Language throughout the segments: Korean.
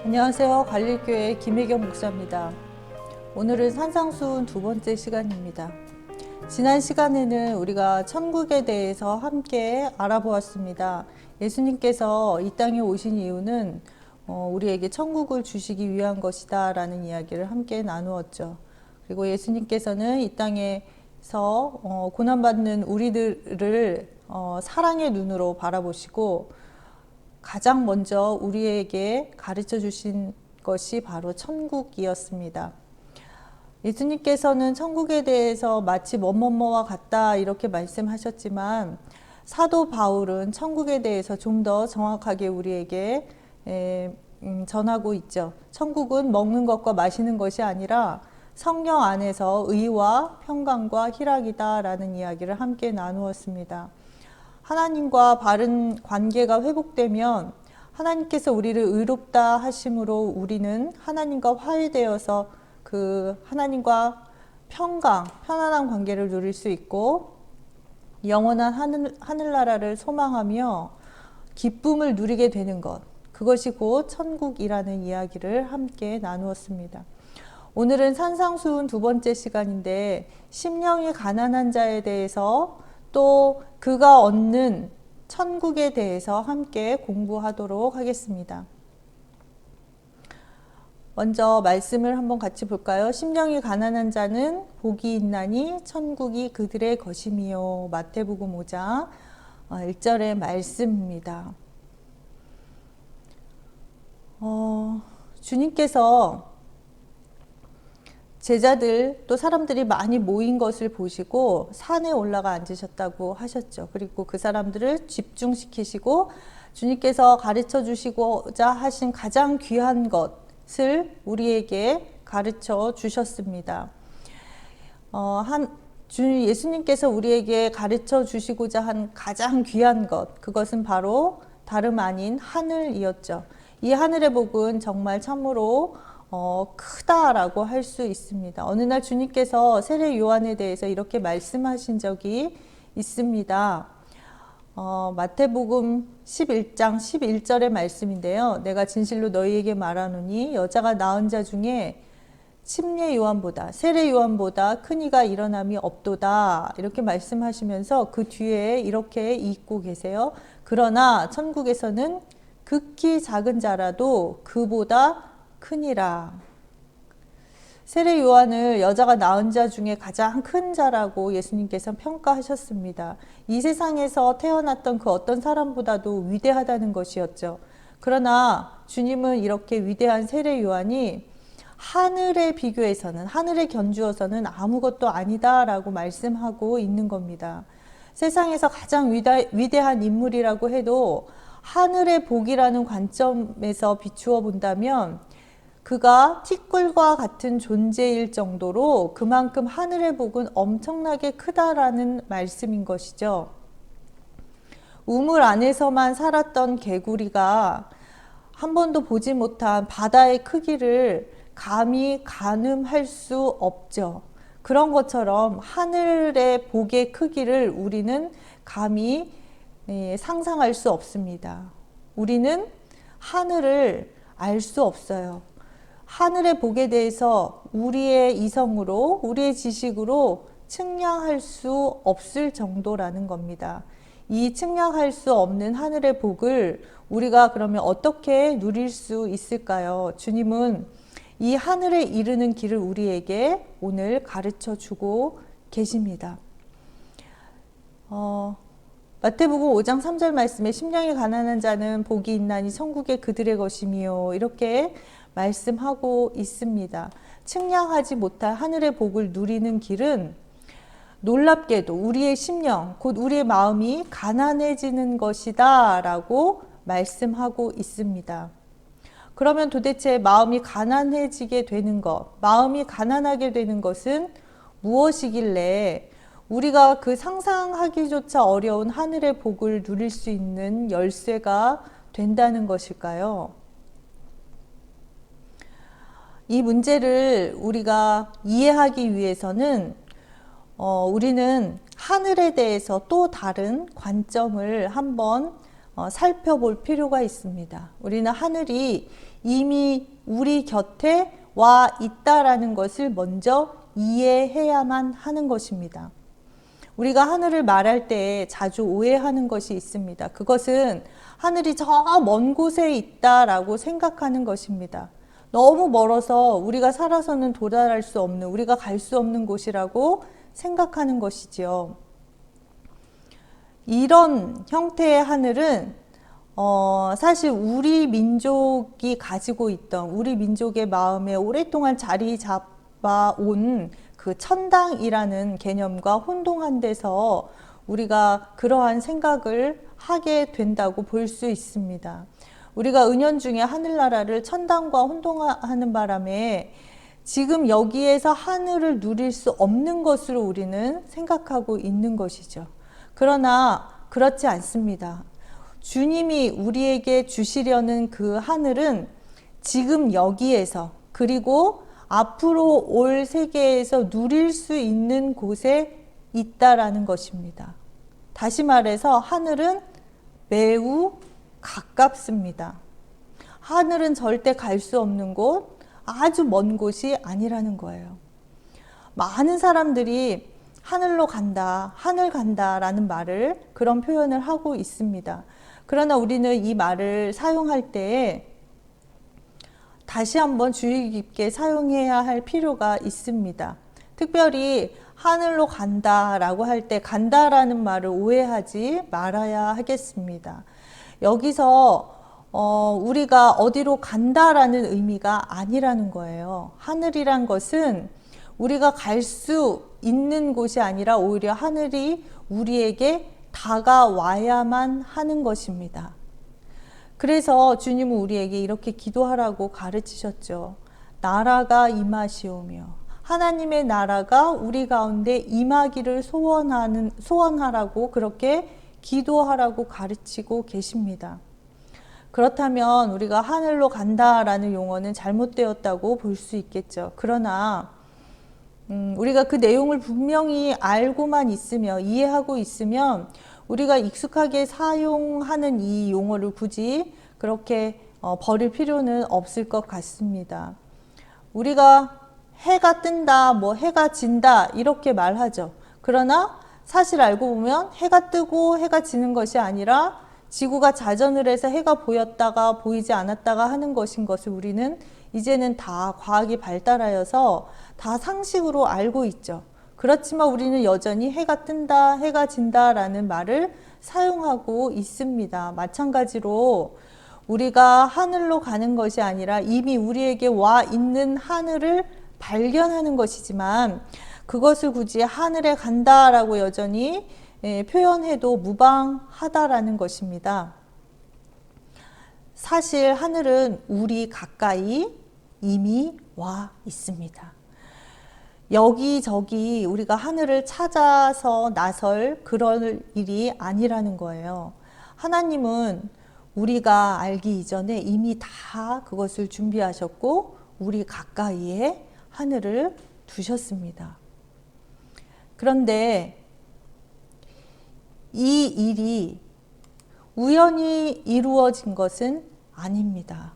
안녕하세요. 갈릴교회 김혜경 목사입니다. 오늘은 산상수훈 두 번째 시간입니다. 지난 시간에는 우리가 천국에 대해서 함께 알아보았습니다. 예수님께서 이 땅에 오신 이유는 우리에게 천국을 주시기 위한 것이다 라는 이야기를 함께 나누었죠. 그리고 예수님께서는 이 땅에서 고난받는 우리들을 사랑의 눈으로 바라보시고 가장 먼저 우리에게 가르쳐 주신 것이 바로 천국이었습니다. 예수님께서는 천국에 대해서 마치 뭐뭐뭐와 같다 이렇게 말씀하셨지만 사도 바울은 천국에 대해서 좀 더 정확하게 우리에게 전하고 있죠. 천국은 먹는 것과 마시는 것이 아니라 성령 안에서 의와 평강과 희락이다 라는 이야기를 함께 나누었습니다. 하나님과 바른 관계가 회복되면 하나님께서 우리를 의롭다 하심으로 우리는 하나님과 화해되어서 그 하나님과 편안한 관계를 누릴 수 있고 영원한 하늘나라를 소망하며 기쁨을 누리게 되는 것, 그것이 곧 천국이라는 이야기를 함께 나누었습니다. 오늘은 산상수훈 두 번째 시간인데 심령이 가난한 자에 대해서 또 그가 얻는 천국에 대해서 함께 공부하도록 하겠습니다. 먼저 말씀을 한번 같이 볼까요? 심령이 가난한 자는 복이 있나니 천국이 그들의 것임이요. 마태복음 5장 1절의 말씀입니다. 주님께서 제자들 또 사람들이 많이 모인 것을 보시고 산에 올라가 앉으셨다고 하셨죠. 그리고 그 사람들을 집중시키시고 주님께서 가르쳐 주시고자 하신 가장 귀한 것을 우리에게 가르쳐 주셨습니다. 예수님께서 우리에게 가르쳐 주시고자 한 가장 귀한 것, 그것은 바로 다름 아닌 하늘이었죠. 이 하늘의 복은 정말 참으로 크다라고 할 수 있습니다. 어느 날 주님께서 세례 요한에 대해서 이렇게 말씀하신 적이 있습니다. 마태복음 11장 11절의 말씀인데요. 내가 진실로 너희에게 말하노니 여자가 낳은 자 중에 침례 요한보다 세례 요한보다 큰 이가 일어남이 없도다 이렇게 말씀하시면서 그 뒤에 이렇게 읽고 계세요. 그러나 천국에서는 극히 작은 자라도 그보다 크니라. 세례 요한을 여자가 낳은 자 중에 가장 큰 자라고 예수님께서 평가하셨습니다. 이 세상에서 태어났던 그 어떤 사람보다도 위대하다는 것이었죠. 그러나 주님은 이렇게 위대한 세례 요한이 하늘에 비교해서는, 하늘에 견주어서는 아무것도 아니다라고 말씀하고 있는 겁니다. 세상에서 가장 위대한 인물이라고 해도 하늘의 복이라는 관점에서 비추어 본다면 그가 티끌과 같은 존재일 정도로 그만큼 하늘의 복은 엄청나게 크다라는 말씀인 것이죠. 우물 안에서만 살았던 개구리가 한 번도 보지 못한 바다의 크기를 감히 가늠할 수 없죠. 그런 것처럼 하늘의 복의 크기를 우리는 감히 상상할 수 없습니다. 우리는 하늘을 알 수 없어요. 하늘의 복에 대해서 우리의 이성으로, 우리의 지식으로 측량할 수 없을 정도라는 겁니다. 이 측량할 수 없는 하늘의 복을 우리가 그러면 어떻게 누릴 수 있을까요? 주님은 이 하늘에 이르는 길을 우리에게 오늘 가르쳐 주고 계십니다. 마태복음 5장 3절 말씀에 심령이 가난한 자는 복이 있나니 천국에 그들의 것이미요. 이렇게 말씀하고 있습니다. 측량하지 못할 하늘의 복을 누리는 길은 놀랍게도 우리의 심령, 곧 우리의 마음이 가난해지는 것이다 라고 말씀하고 있습니다. 그러면 도대체 마음이 가난해지게 되는 것, 마음이 가난하게 되는 것은 무엇이길래 우리가 그 상상하기조차 어려운 하늘의 복을 누릴 수 있는 열쇠가 된다는 것일까요? 이 문제를 우리가 이해하기 위해서는 우리는 하늘에 대해서 또 다른 관점을 한번 살펴볼 필요가 있습니다. 우리는 하늘이 이미 우리 곁에 와 있다라는 것을 먼저 이해해야만 하는 것입니다. 우리가 하늘을 말할 때 자주 오해하는 것이 있습니다. 그것은 하늘이 저 먼 곳에 있다라고 생각하는 것입니다. 너무 멀어서 우리가 살아서는 도달할 수 없는, 우리가 갈 수 없는 곳이라고 생각하는 것이지요. 이런 형태의 하늘은 사실 우리 민족이 가지고 있던, 우리 민족의 마음에 오랫동안 자리 잡아온 그 천당이라는 개념과 혼동한 데서 우리가 그러한 생각을 하게 된다고 볼 수 있습니다. 우리가 은연중에 하늘나라를 천당과 혼동하는 바람에 지금 여기에서 하늘을 누릴 수 없는 것으로 우리는 생각하고 있는 것이죠. 그러나 그렇지 않습니다. 주님이 우리에게 주시려는 그 하늘은 지금 여기에서, 그리고 앞으로 올 세계에서 누릴 수 있는 곳에 있다라는 것입니다. 다시 말해서 하늘은 매우 가깝습니다. 하늘은 절대 갈 수 없는 곳, 아주 먼 곳이 아니라는 거예요. 많은 사람들이 하늘로 간다, 하늘 간다 라는 말을, 그런 표현을 하고 있습니다. 그러나 우리는 이 말을 사용할 때에 다시 한번 주의 깊게 사용해야 할 필요가 있습니다. 특별히 하늘로 간다 라고 할 때 간다라는 말을 오해하지 말아야 하겠습니다. 여기서 우리가 어디로 간다라는 의미가 아니라는 거예요. 하늘이란 것은 우리가 갈 수 있는 곳이 아니라 오히려 하늘이 우리에게 다가와야만 하는 것입니다. 그래서 주님은 우리에게 이렇게 기도하라고 가르치셨죠. 나라가 임하시오며, 하나님의 나라가 우리 가운데 임하기를 소원하라고 그렇게 기도하라고 가르치고 계십니다. 그렇다면 우리가 하늘로 간다라는 용어는 잘못되었다고 볼 수 있겠죠. 그러나 우리가 그 내용을 분명히 알고만 있으며 이해하고 있으면 우리가 익숙하게 사용하는 이 용어를 굳이 그렇게 버릴 필요는 없을 것 같습니다. 우리가 해가 뜬다, 해가 진다 이렇게 말하죠. 그러나 사실 알고 보면 해가 뜨고 해가 지는 것이 아니라 지구가 자전을 해서 해가 보였다가 보이지 않았다가 하는 것인 것을 우리는 이제는 다 과학이 발달하여서 다 상식으로 알고 있죠. 그렇지만 우리는 여전히 해가 뜬다, 해가 진다라는 말을 사용하고 있습니다. 마찬가지로 우리가 하늘로 가는 것이 아니라 이미 우리에게 와 있는 하늘을 발견하는 것이지만 그것을 굳이 하늘에 간다라고 여전히 표현해도 무방하다라는 것입니다. 사실 하늘은 우리 가까이 이미 와 있습니다. 여기저기 우리가 하늘을 찾아서 나설 그런 일이 아니라는 거예요. 하나님은 우리가 알기 이전에 이미 다 그것을 준비하셨고 우리 가까이에 하늘을 두셨습니다. 그런데 이 일이 우연히 이루어진 것은 아닙니다.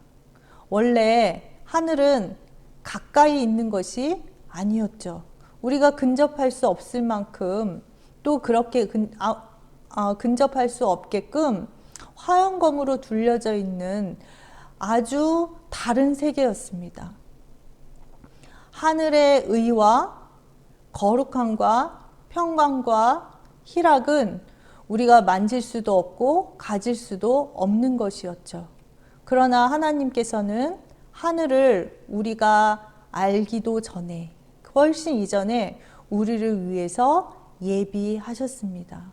원래 하늘은 가까이 있는 것이 아니었죠. 우리가 근접할 수 없을 만큼 또 그렇게 근접할 수 없게끔 화영검으로 둘려져 있는 아주 다른 세계였습니다. 하늘의 의와 거룩함과 평강과 희락은 우리가 만질 수도 없고 가질 수도 없는 것이었죠. 그러나 하나님께서는 하늘을 우리가 알기도 전에, 훨씬 이전에 우리를 위해서 예비하셨습니다.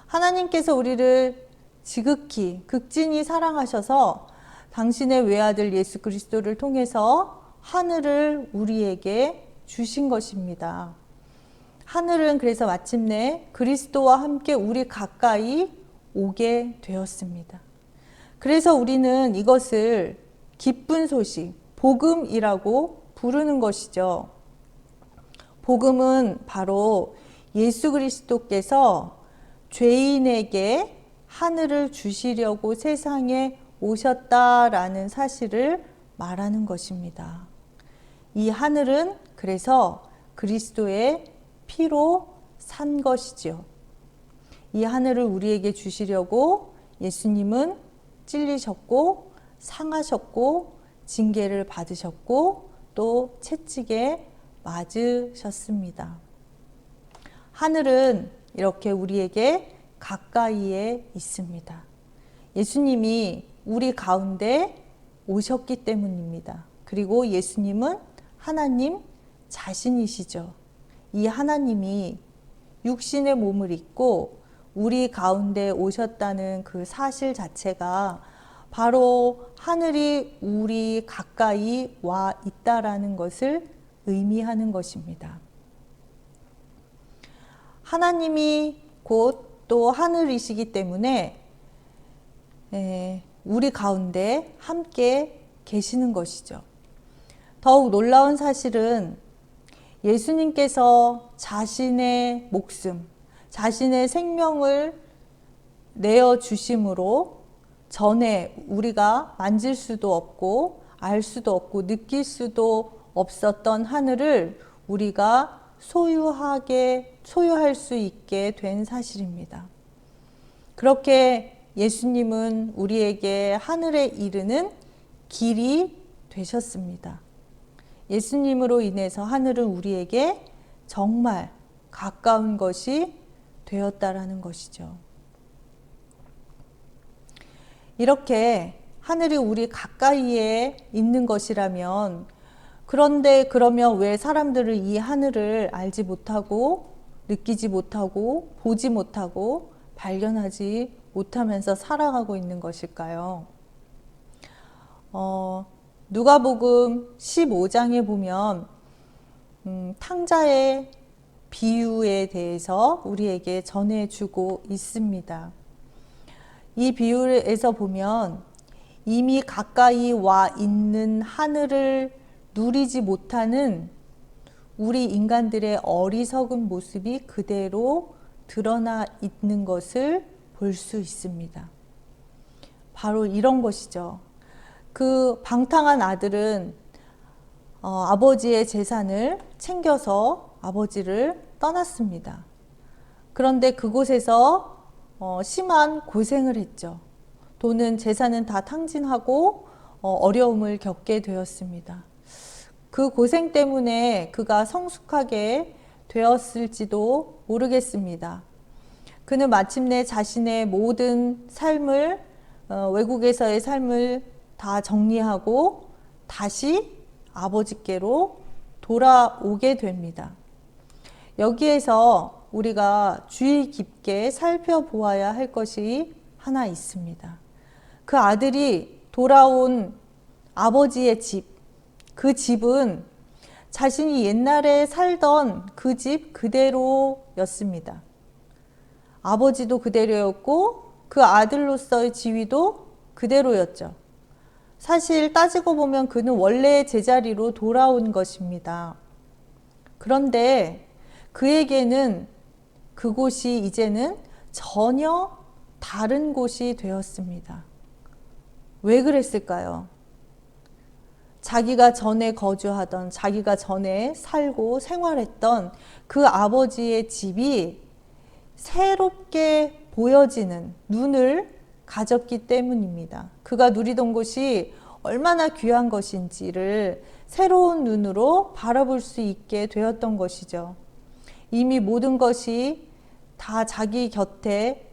하나님께서 우리를 지극히 극진히 사랑하셔서 당신의 외아들 예수 그리스도를 통해서 하늘을 우리에게 주신 것입니다. 하늘은 그래서 마침내 그리스도와 함께 우리 가까이 오게 되었습니다. 그래서 우리는 이것을 기쁜 소식, 복음이라고 부르는 것이죠. 복음은 바로 예수 그리스도께서 죄인에게 하늘을 주시려고 세상에 오셨다라는 사실을 말하는 것입니다. 이 하늘은 그래서 그리스도의 피로 산 것이지요. 이 하늘을 우리에게 주시려고 예수님은 찔리셨고 상하셨고 징계를 받으셨고 또 채찍에 맞으셨습니다. 하늘은 이렇게 우리에게 가까이에 있습니다. 예수님이 우리 가운데 오셨기 때문입니다. 그리고 예수님은 하나님 자신이시죠. 이 하나님이 육신의 몸을 입고 우리 가운데 오셨다는 그 사실 자체가 바로 하늘이 우리 가까이 와 있다라는 것을 의미하는 것입니다. 하나님이 곧 또 하늘이시기 때문에 우리 가운데 함께 계시는 것이죠. 더욱 놀라운 사실은 예수님께서 자신의 목숨, 자신의 생명을 내어주심으로 전에 우리가 만질 수도 없고 알 수도 없고 느낄 수도 없었던 하늘을 우리가 소유할 수 있게 된 사실입니다. 그렇게 예수님은 우리에게 하늘에 이르는 길이 되셨습니다. 예수님으로 인해서 하늘은 우리에게 정말 가까운 것이 되었다라는 것이죠. 이렇게 하늘이 우리 가까이에 있는 것이라면 그런데 그러면 왜 사람들은 이 하늘을 알지 못하고 느끼지 못하고 보지 못하고 발견하지 못하면서 살아가고 있는 것일까요? 누가복음 15장에 보면 탕자의 비유에 대해서 우리에게 전해주고 있습니다. 이 비유에서 보면 이미 가까이 와 있는 하늘을 누리지 못하는 우리 인간들의 어리석은 모습이 그대로 드러나 있는 것을 볼 수 있습니다. 바로 이런 것이죠. 그 방탕한 아들은 아버지의 재산을 챙겨서 아버지를 떠났습니다. 그런데 그곳에서 심한 고생을 했죠. 돈은 재산은 다 탕진하고 어려움을 겪게 되었습니다. 그 고생 때문에 그가 성숙하게 되었을지도 모르겠습니다. 그는 마침내 자신의 모든 삶을 외국에서의 삶을 다 정리하고 다시 아버지께로 돌아오게 됩니다. 여기에서 우리가 주의 깊게 살펴보아야 할 것이 하나 있습니다. 그 아들이 돌아온 아버지의 집, 그 집은 자신이 옛날에 살던 그 집 그대로였습니다. 아버지도 그대로였고 그 아들로서의 지위도 그대로였죠. 사실 따지고 보면 그는 원래 제자리로 돌아온 것입니다. 그런데 그에게는 그곳이 이제는 전혀 다른 곳이 되었습니다. 왜 그랬을까요? 자기가 전에 거주하던, 자기가 전에 살고 생활했던 그 아버지의 집이 새롭게 보여지는 눈을 가졌기 때문입니다. 그가 누리던 곳이 얼마나 귀한 것인지를 새로운 눈으로 바라볼 수 있게 되었던 것이죠. 이미 모든 것이 다 자기 곁에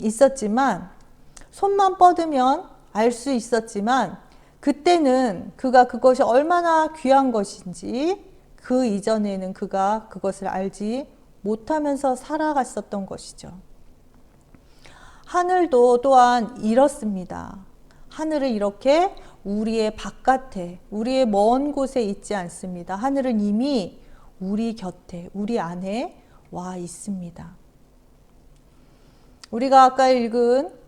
있었지만, 손만 뻗으면 알 수 있었지만, 그때는 그가 그것이 얼마나 귀한 것인지 그 이전에는 그가 그것을 알지 못하면서 살아갔었던 것이죠. 하늘도 또한 이렇습니다. 하늘은 이렇게 우리의 바깥에, 우리의 먼 곳에 있지 않습니다. 하늘은 이미 우리 곁에, 우리 안에 와 있습니다. 우리가 아까 읽은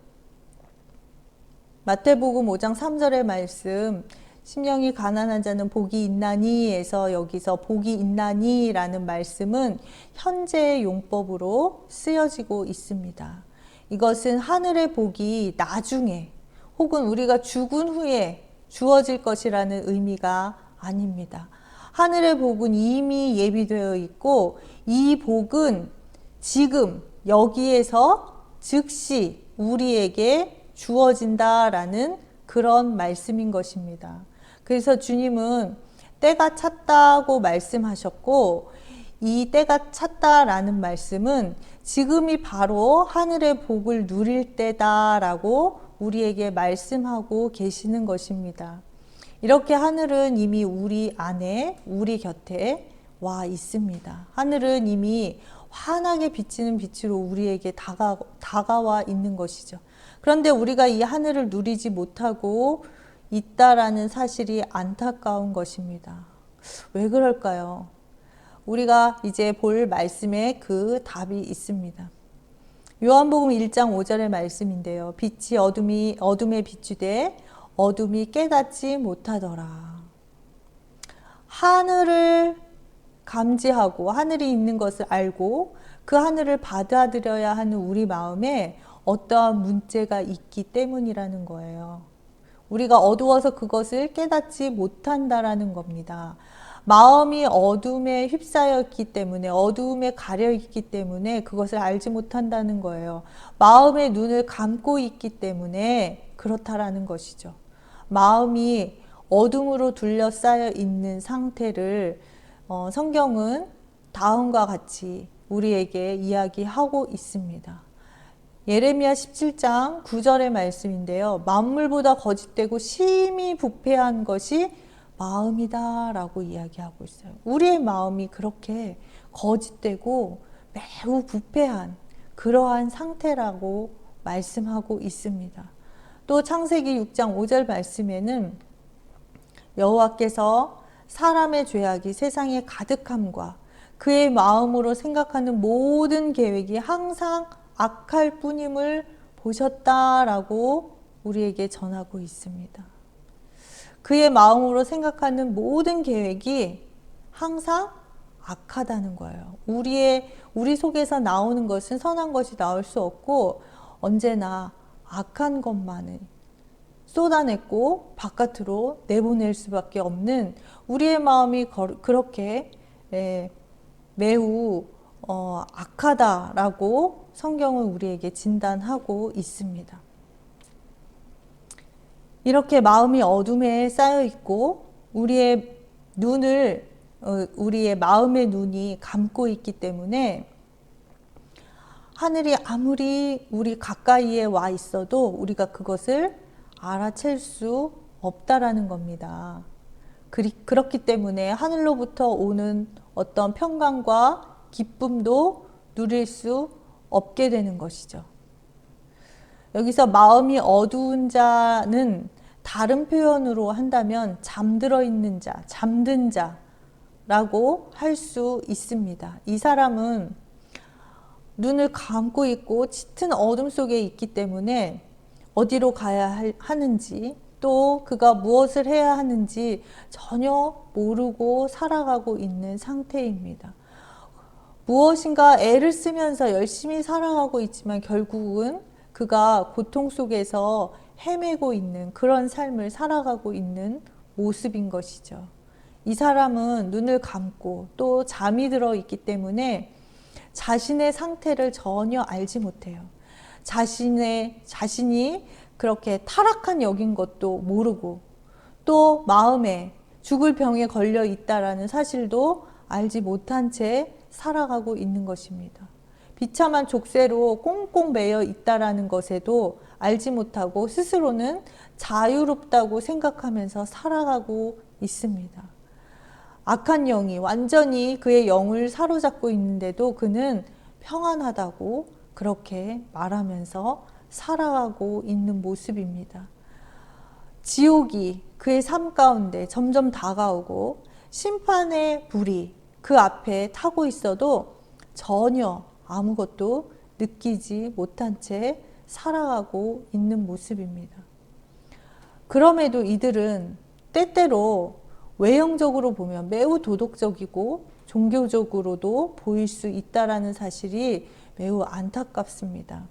마태복음 5장 3절의 말씀, 심령이 가난한 자는 복이 있나니에서 여기서 복이 있나니라는 말씀은 현재의 용법으로 쓰여지고 있습니다. 이것은 하늘의 복이 나중에 혹은 우리가 죽은 후에 주어질 것이라는 의미가 아닙니다. 하늘의 복은 이미 예비되어 있고 이 복은 지금 여기에서 즉시 우리에게 주어진다라는 그런 말씀인 것입니다. 그래서 주님은 때가 찼다고 말씀하셨고 이 때가 찼다라는 말씀은 지금이 바로 하늘의 복을 누릴 때다라고 우리에게 말씀하고 계시는 것입니다. 이렇게 하늘은 이미 우리 안에, 우리 곁에 와 있습니다. 하늘은 이미 환하게 비치는 빛으로 우리에게 다가와 있는 것이죠. 그런데 우리가 이 하늘을 누리지 못하고 있다라는 사실이 안타까운 것입니다. 왜 그럴까요? 우리가 이제 볼 말씀에 그 답이 있습니다. 요한복음 1장 5절의 말씀인데요. 빛이 어둠에 비추되 어둠이 깨닫지 못하더라. 하늘을 감지하고 하늘이 있는 것을 알고 그 하늘을 받아들여야 하는 우리 마음에 어떠한 문제가 있기 때문이라는 거예요. 우리가 어두워서 그것을 깨닫지 못한다라는 겁니다. 마음이 어둠에 휩싸여 있기 때문에, 어두움에 가려 있기 때문에 그것을 알지 못한다는 거예요. 마음의 눈을 감고 있기 때문에 그렇다라는 것이죠. 마음이 어둠으로 둘러싸여 있는 상태를 성경은 다음과 같이 우리에게 이야기하고 있습니다. 예레미야 17장 9절의 말씀인데요. 만물보다 거짓되고 심히 부패한 것이 마음이다 라고 이야기하고 있어요. 우리의 마음이 그렇게 거짓되고 매우 부패한 그러한 상태라고 말씀하고 있습니다. 또 창세기 6장 5절 말씀에는 여호와께서 사람의 죄악이 세상에 가득함과 그의 마음으로 생각하는 모든 계획이 항상 악할 뿐임을 보셨다라고 우리에게 전하고 있습니다. 그의 마음으로 생각하는 모든 계획이 항상 악하다는 거예요. 우리 속에서 나오는 것은 선한 것이 나올 수 없고 언제나 악한 것만을 쏟아냈고 바깥으로 내보낼 수밖에 없는 우리의 마음이 그렇게 매우 악하다라고 성경은 우리에게 진단하고 있습니다. 이렇게 마음이 어둠에 쌓여 있고 우리의 마음의 눈이 감고 있기 때문에 하늘이 아무리 우리 가까이에 와 있어도 우리가 그것을 알아챌 수 없다라는 겁니다. 그렇기 때문에 하늘로부터 오는 어떤 평강과 기쁨도 누릴 수 없게 되는 것이죠. 여기서 마음이 어두운 자는 다른 표현으로 한다면 잠들어 있는 자, 잠든 자라고 할 수 있습니다. 이 사람은 눈을 감고 있고 짙은 어둠 속에 있기 때문에 어디로 가야 하는지 또 그가 무엇을 해야 하는지 전혀 모르고 살아가고 있는 상태입니다. 무엇인가 애를 쓰면서 열심히 살아가고 있지만 결국은 그가 고통 속에서 헤매고 있는 그런 삶을 살아가고 있는 모습인 것이죠. 이 사람은 눈을 감고 또 잠이 들어 있기 때문에 자신의 상태를 전혀 알지 못해요. 자신이 그렇게 타락한 역인 것도 모르고 또 마음에 죽을 병에 걸려 있다라는 사실도 알지 못한 채 살아가고 있는 것입니다. 비참한 족쇄로 꽁꽁 매여 있다라는 것에도 알지 못하고 스스로는 자유롭다고 생각하면서 살아가고 있습니다. 악한 영이 완전히 그의 영을 사로잡고 있는데도 그는 평안하다고 그렇게 말하면서 살아가고 있는 모습입니다. 지옥이 그의 삶 가운데 점점 다가오고 심판의 불이 그 앞에 타고 있어도 전혀 아무것도 느끼지 못한 채 살아가고 있는 모습입니다. 그럼에도 이들은 때때로 외형적으로 보면 매우 도덕적이고 종교적으로도 보일 수 있다는 사실이 매우 안타깝습니다.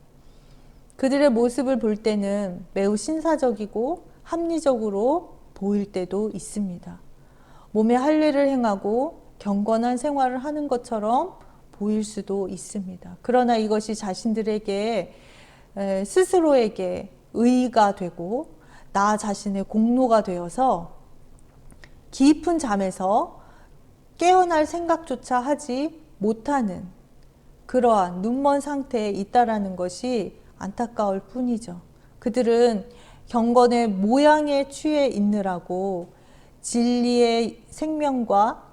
그들의 모습을 볼 때는 매우 신사적이고 합리적으로 보일 때도 있습니다. 몸에 할례를 행하고 경건한 생활을 하는 것처럼 보일 수도 있습니다. 그러나 이것이 자신들에게 스스로에게 의의가 되고 나 자신의 공로가 되어서 깊은 잠에서 깨어날 생각조차 하지 못하는 그러한 눈먼 상태에 있다라는 것이 안타까울 뿐이죠. 그들은 경건의 모양에 취해 있느라고 진리의 생명과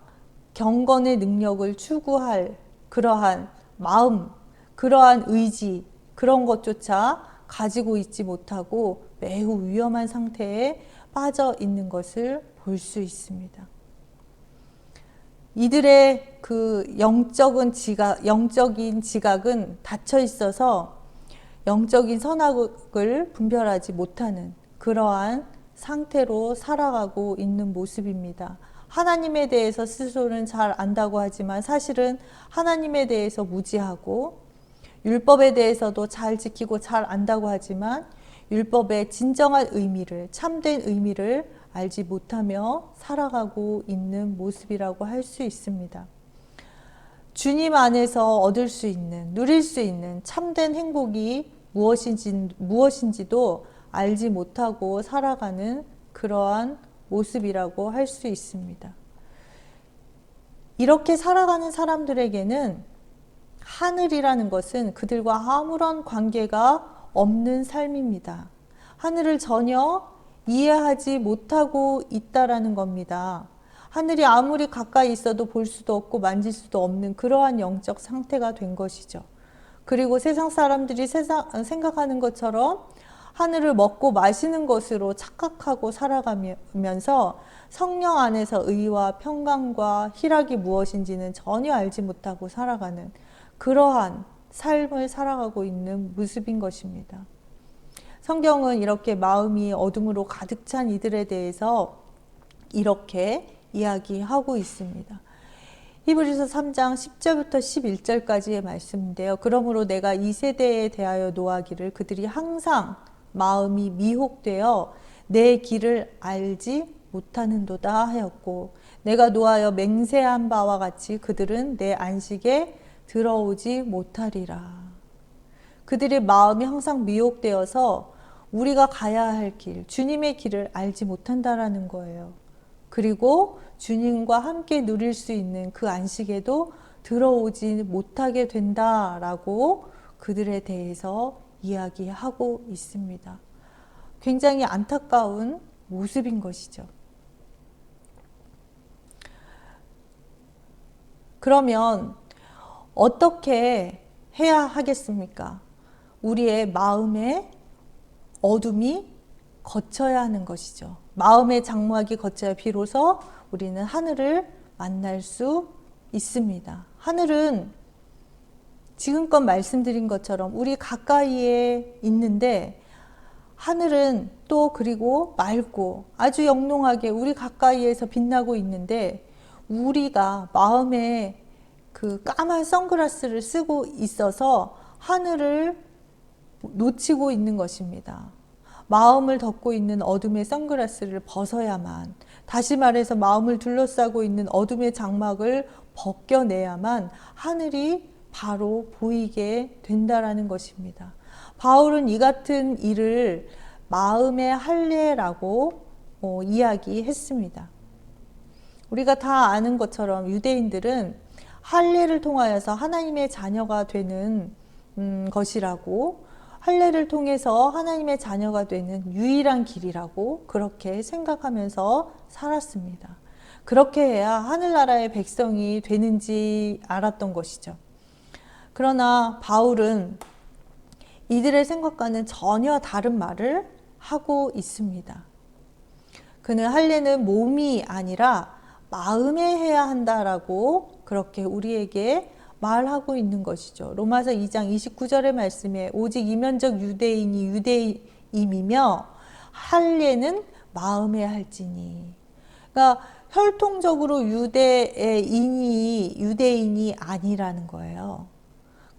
경건의 능력을 추구할 그러한 마음, 그러한 의지, 그런 것조차 가지고 있지 못하고 매우 위험한 상태에 빠져 있는 것을 볼 수 있습니다. 이들의 그 영적인 지각은 닫혀 있어서 영적인 선악을 분별하지 못하는 그러한 상태로 살아가고 있는 모습입니다. 하나님에 대해서 스스로는 잘 안다고 하지만 사실은 하나님에 대해서 무지하고 율법에 대해서도 잘 지키고 잘 안다고 하지만 율법의 진정한 의미를, 참된 의미를 알지 못하며 살아가고 있는 모습이라고 할 수 있습니다. 주님 안에서 얻을 수 있는, 누릴 수 있는 참된 행복이 무엇인지도 알지 못하고 살아가는 그러한 모습이라고 할 수 있습니다. 이렇게 살아가는 사람들에게는 하늘이라는 것은 그들과 아무런 관계가 없는 삶입니다. 하늘을 전혀 이해하지 못하고 있다라는 겁니다. 하늘이 아무리 가까이 있어도 볼 수도 없고 만질 수도 없는 그러한 영적 상태가 된 것이죠. 그리고 세상 사람들이 생각하는 것처럼 하늘을 먹고 마시는 것으로 착각하고 살아가면서 성령 안에서 의와 평강과 희락이 무엇인지는 전혀 알지 못하고 살아가는 그러한 삶을 살아가고 있는 모습인 것입니다. 성경은 이렇게 마음이 어둠으로 가득 찬 이들에 대해서 이렇게 이야기하고 있습니다. 히브리서 3장 10절부터 11절까지의 말씀인데요. 그러므로 내가 이 세대에 대하여 노하기를 그들이 항상 마음이 미혹되어 내 길을 알지 못하는도다 하였고 내가 노하여 맹세한 바와 같이 그들은 내 안식에 들어오지 못하리라. 그들의 마음이 항상 미혹되어서 우리가 가야 할 길, 주님의 길을 알지 못한다라는 거예요. 그리고 주님과 함께 누릴 수 있는 그 안식에도 들어오지 못하게 된다라고 그들에 대해서 이야기하고 있습니다. 굉장히 안타까운 모습인 것이죠. 그러면 어떻게 해야 하겠습니까? 우리의 마음의 어둠이 거쳐야 하는 것이죠. 마음의 장막이 거쳐야 비로소 우리는 하늘을 만날 수 있습니다. 하늘은 지금껏 말씀드린 것처럼 우리 가까이에 있는데 하늘은 또 그리고 맑고 아주 영롱하게 우리 가까이에서 빛나고 있는데 우리가 마음에 그 까만 선글라스를 쓰고 있어서 하늘을 놓치고 있는 것입니다. 마음을 덮고 있는 어둠의 선글라스를 벗어야만, 다시 말해서 마음을 둘러싸고 있는 어둠의 장막을 벗겨내야만 하늘이 바로 보이게 된다라는 것입니다. 바울은 이 같은 일을 마음의 할례라고 이야기했습니다. 우리가 다 아는 것처럼 유대인들은 할례를 통하여서 하나님의 자녀가 되는 것이라고, 할례를 통해서 하나님의 자녀가 되는 유일한 길이라고 그렇게 생각하면서 살았습니다. 그렇게 해야 하늘나라의 백성이 되는지 알았던 것이죠. 그러나 바울은 이들의 생각과는 전혀 다른 말을 하고 있습니다. 그는 할례는 몸이 아니라 마음에 해야 한다라고 그렇게 우리에게 말하고 있는 것이죠. 로마서 2장 29절의 말씀에 오직 이면적 유대인이 유대임이며 할례는 마음에 할지니. 그러니까 혈통적으로 유대인이 아니라는 거예요.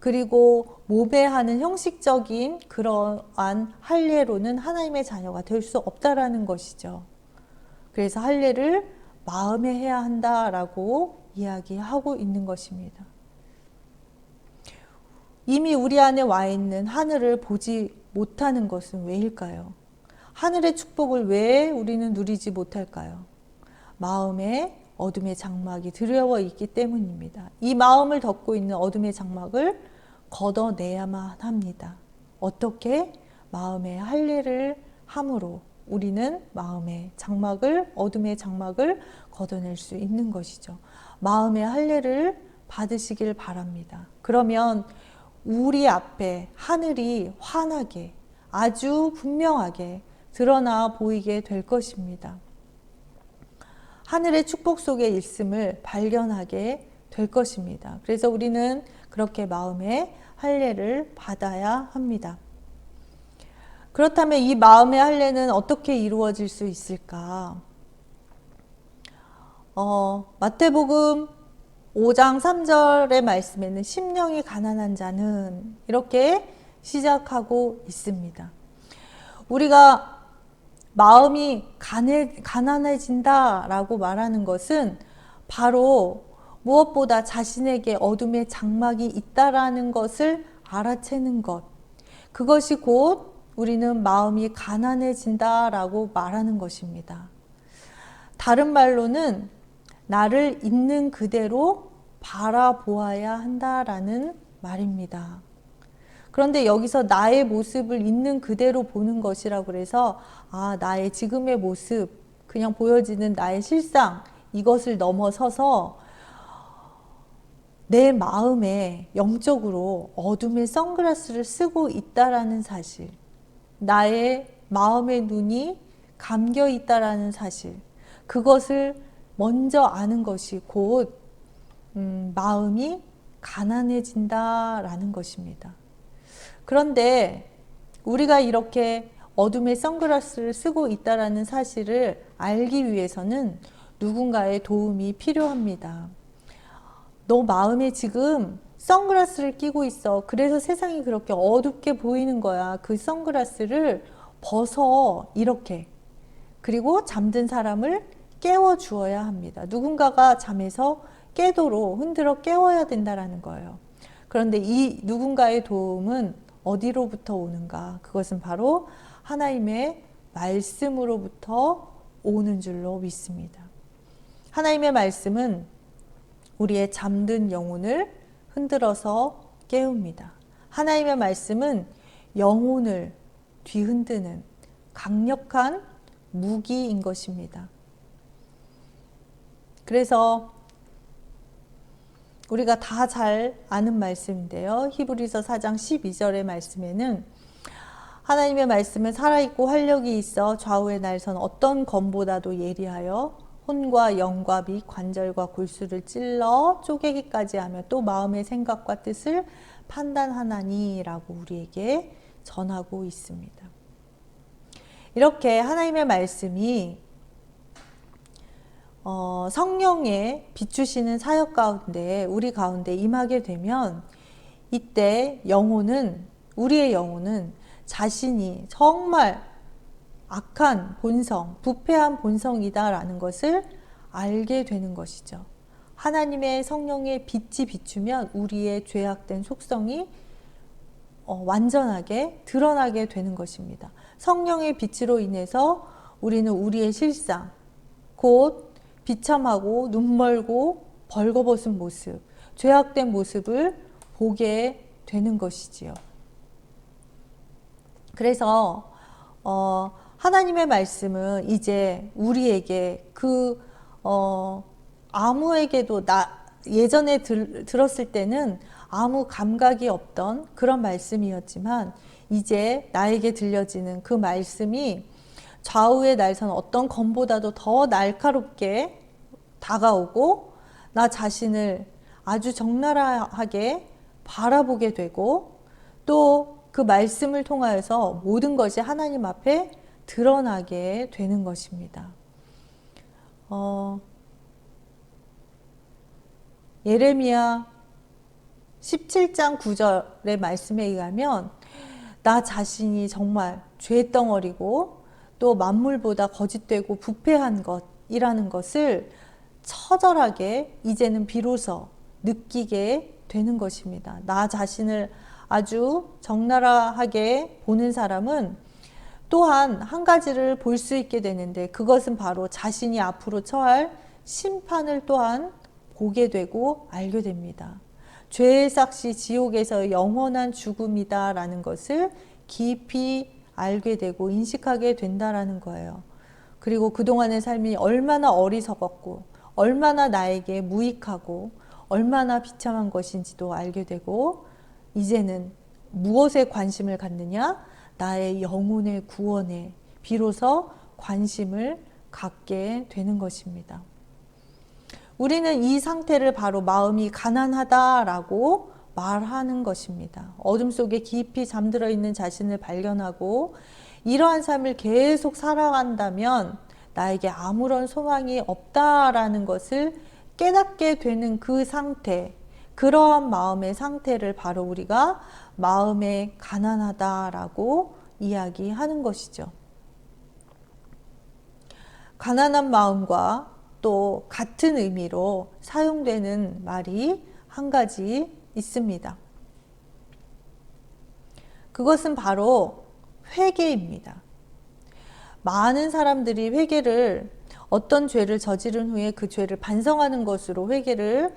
그리고 몸에 하는 형식적인 그러한 할례로는 하나님의 자녀가 될 수 없다라는 것이죠. 그래서 할례를 마음에 해야 한다라고 이야기하고 있는 것입니다. 이미 우리 안에 와 있는 하늘을 보지 못하는 것은 왜일까요? 하늘의 축복을 왜 우리는 누리지 못할까요? 마음에 어둠의 장막이 드러워 있기 때문입니다. 이 마음을 덮고 있는 어둠의 장막을 걷어내야만 합니다. 어떻게? 마음의 할례를 함으로 우리는 마음의 장막을, 어둠의 장막을 걷어낼 수 있는 것이죠. 마음의 할례를 받으시길 바랍니다. 그러면 우리 앞에 하늘이 환하게, 아주 분명하게 드러나 보이게 될 것입니다. 하늘의 축복 속에 있음을 발견하게 될 것입니다. 그래서 우리는 그렇게 마음의 할례를 받아야 합니다. 그렇다면 이 마음의 할례는 어떻게 이루어질 수 있을까? 마태복음 5장 3절의 말씀에는 심령이 가난한 자는 이렇게 시작하고 있습니다. 우리가 마음이 가난해진다라고 말하는 것은 바로 무엇보다 자신에게 어둠의 장막이 있다라는 것을 알아채는 것. 그것이 곧 우리는 마음이 가난해진다라고 말하는 것입니다. 다른 말로는 나를 있는 그대로 바라보아야 한다라는 말입니다. 그런데 여기서 나의 모습을 있는 그대로 보는 것이라고 그래서 나의 지금의 모습, 그냥 보여지는 나의 실상, 이것을 넘어서서 내 마음에 영적으로 어둠의 선글라스를 쓰고 있다라는 사실, 나의 마음의 눈이 감겨 있다라는 사실, 그것을 먼저 아는 것이 곧 마음이 가난해진다라는 것입니다. 그런데 우리가 이렇게 어둠의 선글라스를 쓰고 있다라는 사실을 알기 위해서는 누군가의 도움이 필요합니다. 너 마음에 지금 선글라스를 끼고 있어. 그래서 세상이 그렇게 어둡게 보이는 거야. 그 선글라스를 벗어. 이렇게. 그리고 잠든 사람을 깨워 주어야 합니다. 누군가가 잠에서 깨도록 흔들어 깨워야 된다는 거예요. 그런데 이 누군가의 도움은 어디로부터 오는가? 그것은 바로 하나님의 말씀으로부터 오는 줄로 믿습니다. 하나님의 말씀은 우리의 잠든 영혼을 흔들어서 깨웁니다. 하나님의 말씀은 영혼을 뒤흔드는 강력한 무기인 것입니다. 그래서 우리가 다 잘 아는 말씀인데요. 히브리서 4장 12절의 말씀에는 하나님의 말씀은 살아있고 활력이 있어 좌우의 날선 어떤 검보다도 예리하여 혼과 영과 및 관절과 골수를 찔러 쪼개기까지 하며 또 마음의 생각과 뜻을 판단하나니라고 우리에게 전하고 있습니다. 이렇게 하나님의 말씀이 성령의 비추시는 사역 가운데 우리 가운데 임하게 되면 이때 우리의 영혼은 자신이 정말 악한 본성, 부패한 본성이다라는 것을 알게 되는 것이죠. 하나님의 성령의 빛이 비추면 우리의 죄악된 속성이 완전하게 드러나게 되는 것입니다. 성령의 빛으로 인해서 우리는 우리의 실상, 곧 비참하고 눈멀고 벌거벗은 모습, 죄악된 모습을 보게 되는 것이지요. 그래서 하나님의 말씀은 이제 우리에게 아무에게도 예전에 들었을 때는 아무 감각이 없던 그런 말씀이었지만 이제 나에게 들려지는 그 말씀이 좌우의 날선 어떤 검보다도 더 날카롭게 다가오고 나 자신을 아주 적나라하게 바라보게 되고 또 그 말씀을 통하여서 모든 것이 하나님 앞에 드러나게 되는 것입니다. 예레미야 17장 9절의 말씀에 의하면 나 자신이 정말 죄덩어리고 또 만물보다 거짓되고 부패한 것이라는 것을 처절하게 이제는 비로소 느끼게 되는 것입니다. 나 자신을 아주 적나라하게 보는 사람은 또한 한 가지를 볼 수 있게 되는데, 그것은 바로 자신이 앞으로 처할 심판을 또한 보게 되고 알게 됩니다. 죄의 삭시 지옥에서 영원한 죽음이다라는 것을 깊이 알게 되고 인식하게 된다라는 거예요. 그리고 그동안의 삶이 얼마나 어리석었고 얼마나 나에게 무익하고 얼마나 비참한 것인지도 알게 되고, 이제는 무엇에 관심을 갖느냐? 나의 영혼의 구원에 비로소 관심을 갖게 되는 것입니다. 우리는 이 상태를 바로 마음이 가난하다라고 말하는 것입니다. 어둠 속에 깊이 잠들어 있는 자신을 발견하고 이러한 삶을 계속 살아간다면 나에게 아무런 소망이 없다라는 것을 깨닫게 되는 그 상태, 그러한 마음의 상태를 바로 우리가 마음에 가난하다라고 이야기하는 것이죠. 가난한 마음과 또 같은 의미로 사용되는 말이 한 가지 있습니다. 그것은 바로 회개입니다. 많은 사람들이 회개를 어떤 죄를 저지른 후에 그 죄를 반성하는 것으로 회개를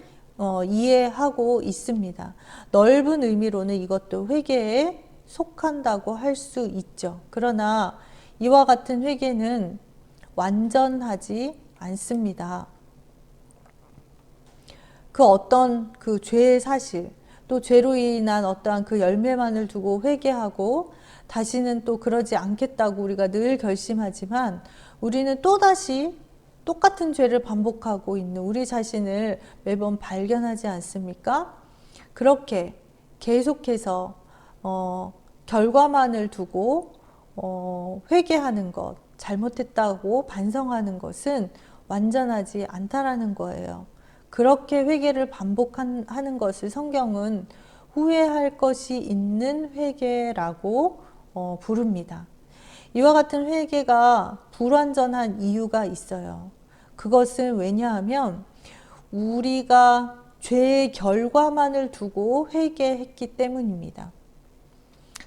이해하고 있습니다. 넓은 의미로는 이것도 회개에 속한다고 할 수 있죠. 그러나 이와 같은 회개는 완전하지 않습니다. 그 어떤 그 죄의 사실, 또 죄로 인한 어떠한 그 열매만을 두고 회개하고 다시는 또 그러지 않겠다고 우리가 늘 결심하지만, 우리는 또다시 똑같은 죄를 반복하고 있는 우리 자신을 매번 발견하지 않습니까? 그렇게 계속해서 결과만을 두고 회개하는 것, 잘못했다고 반성하는 것은 완전하지 않다라는 거예요. 그렇게 회개를 반복하는 것을 성경은 후회할 것이 있는 회개라고 부릅니다. 이와 같은 회개가 불완전한 이유가 있어요. 그것은 왜냐하면 우리가 죄의 결과만을 두고 회개했기 때문입니다.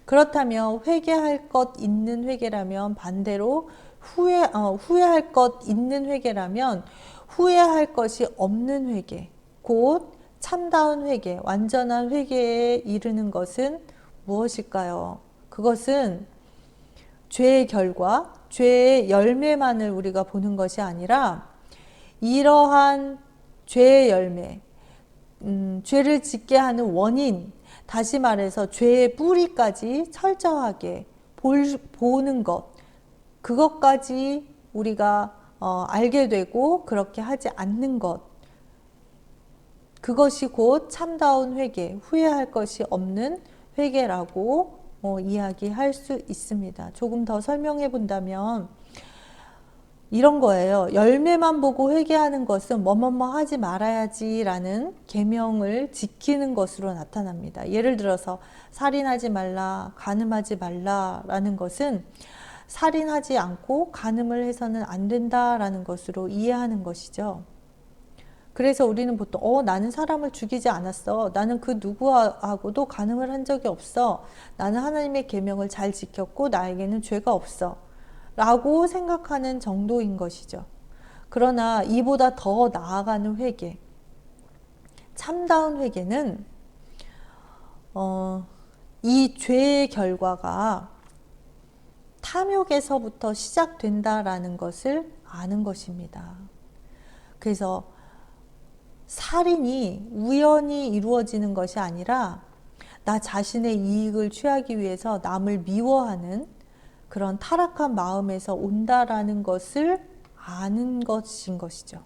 그렇다면 회개할 것 있는 회개라면, 반대로 후회할 것 있는 회개라면 후회할 것이 없는 회개, 곧 참다운 회개, 완전한 회개에 이르는 것은 무엇일까요? 그것은 죄의 결과, 죄의 열매만을 우리가 보는 것이 아니라 이러한 죄의 열매, 죄를 짓게 하는 원인, 다시 말해서 죄의 뿌리까지 철저하게 보는 것, 그것까지 우리가 알게 되고 그렇게 하지 않는 것, 그것이 곧 참다운 회개, 후회할 것이 없는 회개라고 이야기할 수 있습니다. 조금 더 설명해 본다면 이런 거예요. 열매만 보고 회개하는 것은 뭐뭐뭐 하지 말아야지 라는 계명을 지키는 것으로 나타납니다. 예를 들어서 살인하지 말라, 간음하지 말라 라는 것은 살인하지 않고 간음을 해서는 안 된다라는 것으로 이해하는 것이죠. 그래서 우리는 보통 나는 사람을 죽이지 않았어. 나는 그 누구하고도 간음을 한 적이 없어. 나는 하나님의 계명을 잘 지켰고 나에게는 죄가 없어. 라고 생각하는 정도인 것이죠. 그러나 이보다 더 나아가는 회개, 참다운 회개는 이 죄의 결과가 탐욕에서부터 시작된다라는 것을 아는 것입니다. 그래서 살인이 우연히 이루어지는 것이 아니라 나 자신의 이익을 취하기 위해서 남을 미워하는 그런 타락한 마음에서 온다라는 것을 아는 것인 것이죠.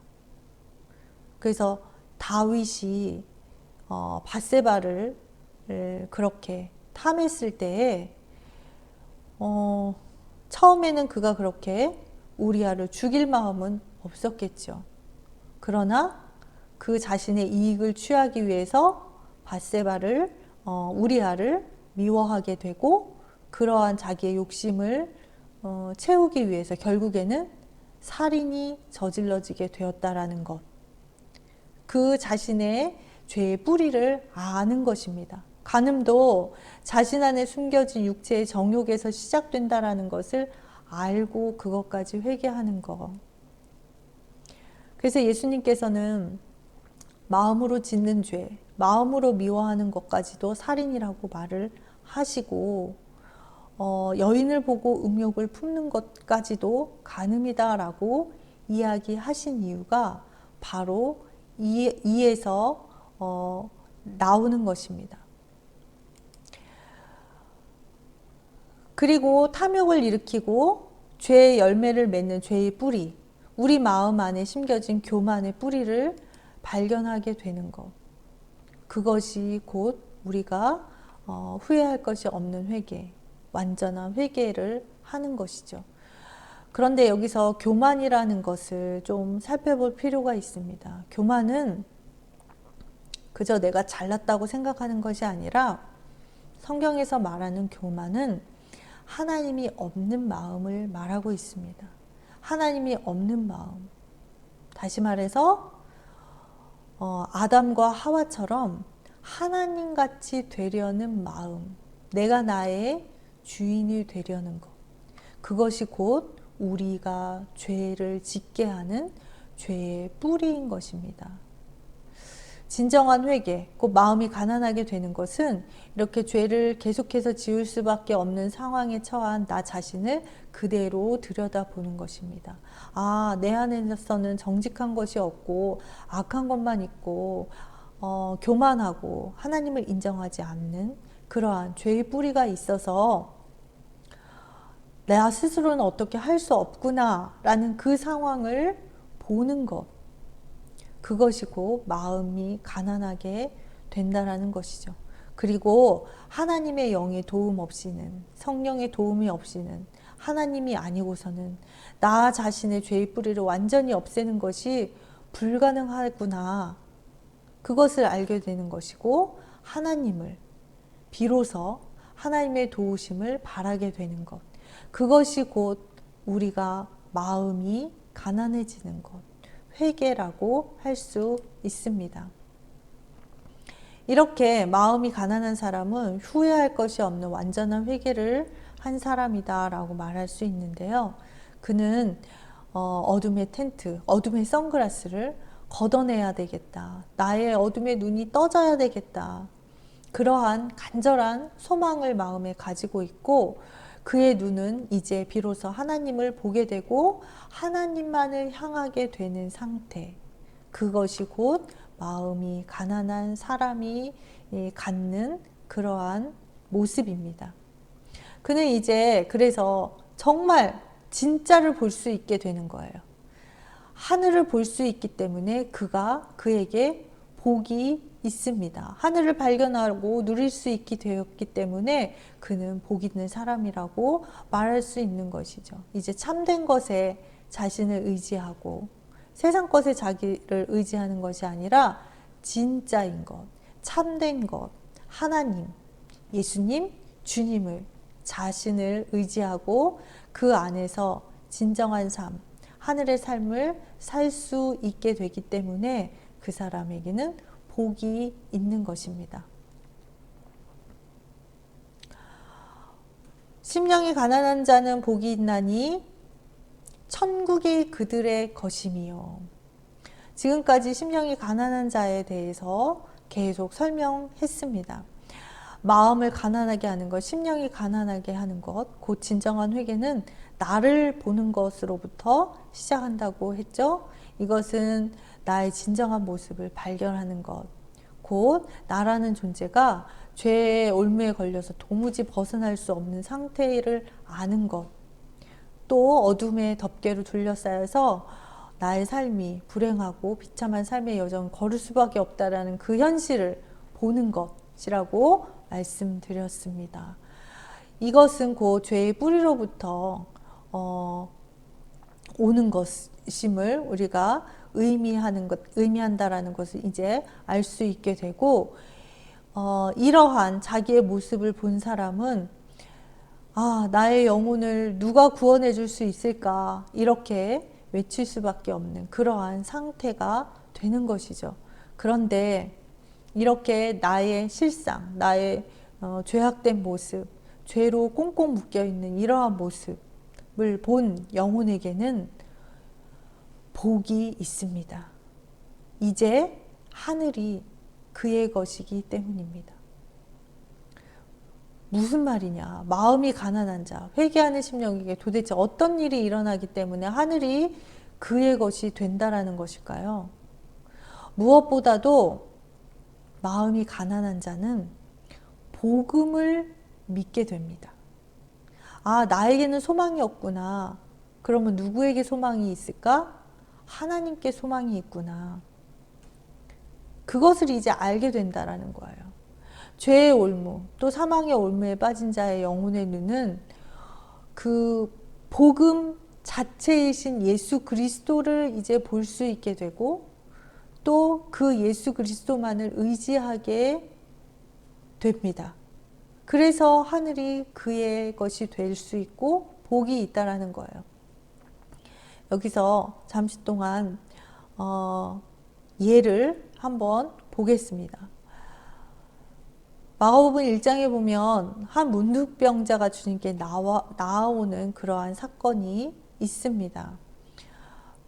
그래서 다윗이 밧세바를 그렇게 탐했을 때에 처음에는 그가 그렇게 우리아를 죽일 마음은 없었겠죠. 그러나 그 자신의 이익을 취하기 위해서 밧세바를 우리아를 미워하게 되고 그러한 자기의 욕심을 채우기 위해서 결국에는 살인이 저질러지게 되었다라는 것. 그 자신의 죄의 뿌리를 아는 것입니다. 간음도 자신 안에 숨겨진 육체의 정욕에서 시작된다라는 것을 알고 그것까지 회개하는 것. 그래서 예수님께서는 마음으로 짓는 죄, 마음으로 미워하는 것까지도 살인이라고 말을 하시고 여인을 보고 음욕을 품는 것까지도 간음이다라고 이야기하신 이유가 바로 이에서 나오는 것입니다. 그리고 탐욕을 일으키고 죄의 열매를 맺는 죄의 뿌리, 우리 마음 안에 심겨진 교만의 뿌리를 발견하게 되는 것. 그것이 곧 우리가 후회할 것이 없는 회개, 완전한 회개를 하는 것이죠. 그런데 여기서 교만이라는 것을 좀 살펴볼 필요가 있습니다. 교만은 그저 내가 잘났다고 생각하는 것이 아니라 성경에서 말하는 교만은 하나님이 없는 마음을 말하고 있습니다. 하나님이 없는 마음. 다시 말해서 아담과 하와처럼 하나님같이 되려는 마음. 내가 나의 주인이 되려는 것. 그것이 곧 우리가 죄를 짓게 하는 죄의 뿌리인 것입니다. 진정한 회개, 곧 마음이 가난하게 되는 것은 이렇게 죄를 계속해서 지을 수밖에 없는 상황에 처한 나 자신을 그대로 들여다보는 것입니다. 아, 내 안에서는 정직한 것이 없고 악한 것만 있고 교만하고 하나님을 인정하지 않는 그러한 죄의 뿌리가 있어서 내 스스로는 어떻게 할 수 없구나 라는 그 상황을 보는 것. 그것이 곧 마음이 가난하게 된다라는 것이죠. 그리고 하나님의 영의 도움 없이는, 성령의 도움이 없이는, 하나님이 아니고서는 나 자신의 죄의 뿌리를 완전히 없애는 것이 불가능하구나. 그것을 알게 되는 것이고 하나님을 비로소 하나님의 도우심을 바라게 되는 것. 그것이 곧 우리가 마음이 가난해지는 것. 회개라고 할 수 있습니다. 이렇게 마음이 가난한 사람은 후회할 것이 없는 완전한 회개를 한 사람이다 라고 말할 수 있는데요. 그는 어둠의 텐트, 어둠의 선글라스를 걷어내야 되겠다. 나의 어둠의 눈이 떠져야 되겠다. 그러한 간절한 소망을 마음에 가지고 있고 그의 눈은 이제 비로소 하나님을 보게 되고 하나님만을 향하게 되는 상태. 그것이 곧 마음이 가난한 사람이 갖는 그러한 모습입니다. 그는 이제 그래서 정말 진짜를 볼 수 있게 되는 거예요. 하늘을 볼 수 있기 때문에 그에게 복이 있습니다. 하늘을 발견하고 누릴 수 있게 되었기 때문에 그는 복 있는 사람이라고 말할 수 있는 것이죠. 이제 참된 것에 자신을 의지하고 세상 것에 자기를 의지하는 것이 아니라 진짜인 것, 참된 것, 하나님, 예수님, 주님을 자신을 의지하고 그 안에서 진정한 삶, 하늘의 삶을 살 수 있게 되기 때문에 그 사람에게는 복이 있는 것입니다. 심령이 가난한 자는 복이 있나니 천국이 그들의 것임이요. 지금까지 심령이 가난한 자에 대해서 계속 설명했습니다. 마음을 가난하게 하는 것, 심령이 가난하게 하는 것, 곧 진정한 회개는 나를 보는 것으로부터 시작한다고 했죠. 이것은 나의 진정한 모습을 발견하는 것, 곧 나라는 존재가 죄의 올무에 걸려서 도무지 벗어날 수 없는 상태를 아는 것, 또 어둠의 덮개로 둘러싸여서 나의 삶이 불행하고 비참한 삶의 여정을 걸을 수밖에 없다라는 그 현실을 보는 것이라고 말씀드렸습니다. 이것은 곧 죄의 뿌리로부터 오는 것임을 우리가 의미한다라는 것을 이제 알 수 있게 되고 이러한 자기의 모습을 본 사람은 나의 영혼을 누가 구원해 줄 수 있을까? 이렇게 외칠 수밖에 없는 그러한 상태가 되는 것이죠. 그런데 이렇게 나의 실상, 나의 죄악된 모습, 죄로 꽁꽁 묶여 있는 이러한 모습을 본 영혼에게는 복이 있습니다. 이제 하늘이 그의 것이기 때문입니다. 무슨 말이냐? 마음이 가난한 자, 회개하는 심령에게 도대체 어떤 일이 일어나기 때문에 하늘이 그의 것이 된다라는 것일까요? 무엇보다도 마음이 가난한 자는 복음을 믿게 됩니다. 나에게는 소망이 없구나. 그러면 누구에게 소망이 있을까? 하나님께 소망이 있구나. 그것을 이제 알게 된다라는 거예요. 죄의 올무, 또 사망의 올무에 빠진 자의 영혼의 눈은 그 복음 자체이신 예수 그리스도를 이제 볼 수 있게 되고, 또 그 예수 그리스도만을 의지하게 됩니다. 그래서 하늘이 그의 것이 될 수 있고 복이 있다라는 거예요. 여기서 잠시 동안 예를 한번 보겠습니다. 마가복음 1장에 보면 한 문둥병자가 주님께 나아오는 그러한 사건이 있습니다.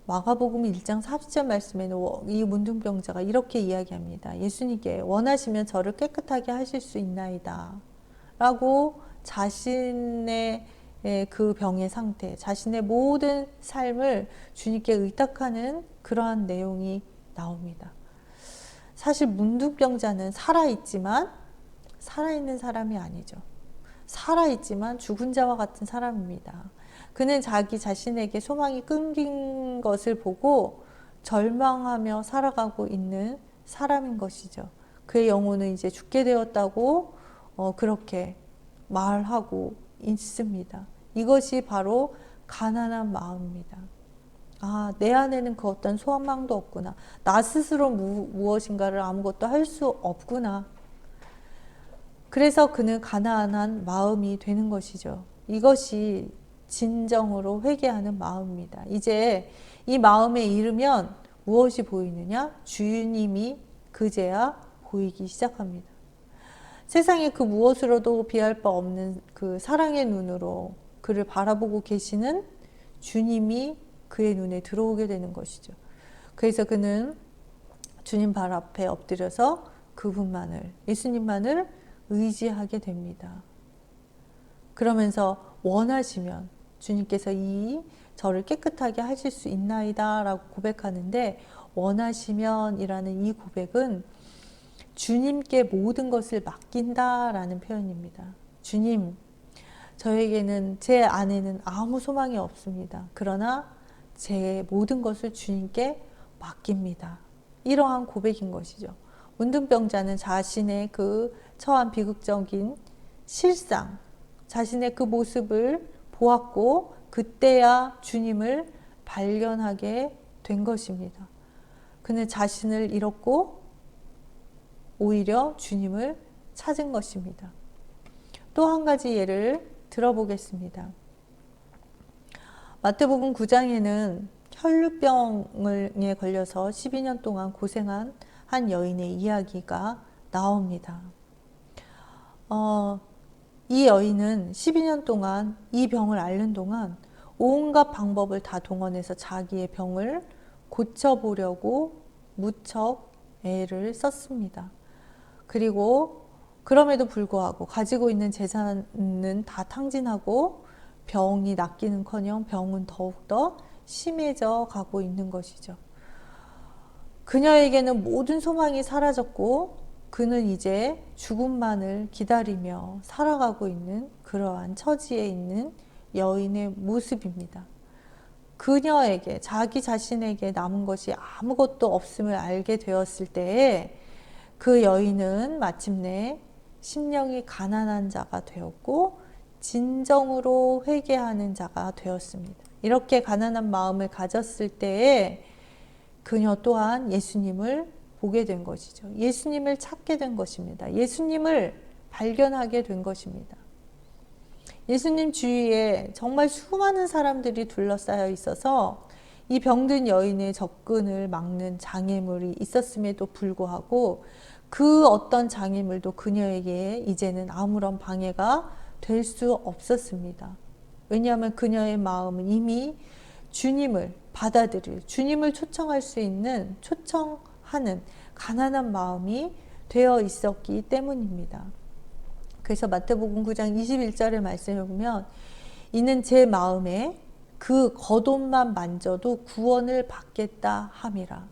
마가복음 1장 40절 말씀에는 이 문둥병자가 이렇게 이야기합니다. 예수님께 원하시면 저를 깨끗하게 하실 수 있나이다 라고 자신의 그 병의 상태, 자신의 모든 삶을 주님께 의탁하는 그러한 내용이 나옵니다. 사실 문둥병자는 살아있지만 살아있는 사람이 아니죠. 살아있지만 죽은 자와 같은 사람입니다. 그는 자기 자신에게 소망이 끊긴 것을 보고 절망하며 살아가고 있는 사람인 것이죠. 그의 영혼은 이제 죽게 되었다고 그렇게 말하고 있습니다. 이것이 바로 가난한 마음입니다. 내 안에는 그 어떤 소망도 없구나. 나 스스로 무엇인가를 아무것도 할 수 없구나. 그래서 그는 가난한 마음이 되는 것이죠. 이것이 진정으로 회개하는 마음입니다. 이제 이 마음에 이르면 무엇이 보이느냐? 주님이 그제야 보이기 시작합니다. 세상에 그 무엇으로도 비할 바 없는 그 사랑의 눈으로 그를 바라보고 계시는 주님이 그의 눈에 들어오게 되는 것이죠. 그래서 그는 주님 발 앞에 엎드려서 그분만을, 예수님만을 의지하게 됩니다. 그러면서 원하시면 주님께서 저를 깨끗하게 하실 수 있나이다 라고 고백하는데, 원하시면 이라는 이 고백은 주님께 모든 것을 맡긴다 라는 표현입니다. 주님, 저에게는 제 안에는 아무 소망이 없습니다. 그러나 제 모든 것을 주님께 맡깁니다. 이러한 고백인 것이죠. 문둥병자는 자신의 그 처한 비극적인 실상, 자신의 그 모습을 보았고 그때야 주님을 발견하게 된 것입니다. 그는 자신을 잃었고 오히려 주님을 찾은 것입니다. 또 한 가지 예를 들어보겠습니다. 마태복음 9장에는 혈루병에 걸려서 12년 동안 고생한 한 여인의 이야기가 나옵니다. 이 여인은 12년 동안 이 병을 앓는 동안 온갖 방법을 다 동원해서 자기의 병을 고쳐보려고 무척 애를 썼습니다. 그리고 그럼에도 불구하고 가지고 있는 재산은 다 탕진하고 병이 낫기는커녕 병은 더욱더 심해져 가고 있는 것이죠. 그녀에게는 모든 소망이 사라졌고 그는 이제 죽음만을 기다리며 살아가고 있는 그러한 처지에 있는 여인의 모습입니다. 그녀에게, 자기 자신에게 남은 것이 아무것도 없음을 알게 되었을 때에 그 여인은 마침내 심령이 가난한 자가 되었고 진정으로 회개하는 자가 되었습니다. 이렇게 가난한 마음을 가졌을 때에 그녀 또한 예수님을 보게 된 것이죠. 예수님을 찾게 된 것입니다. 예수님을 발견하게 된 것입니다. 예수님 주위에 정말 수많은 사람들이 둘러싸여 있어서 이 병든 여인의 접근을 막는 장애물이 있었음에도 불구하고 그 어떤 장애물도 그녀에게 이제는 아무런 방해가 될 수 없었습니다. 왜냐하면 그녀의 마음은 이미 주님을 받아들일, 주님을 초청할 수 있는, 초청하는 가난한 마음이 되어 있었기 때문입니다. 그래서 마태복음 9장 21절의 말씀을 보면 이는 제 마음에 그 겉옷만 만져도 구원을 받겠다 함이라.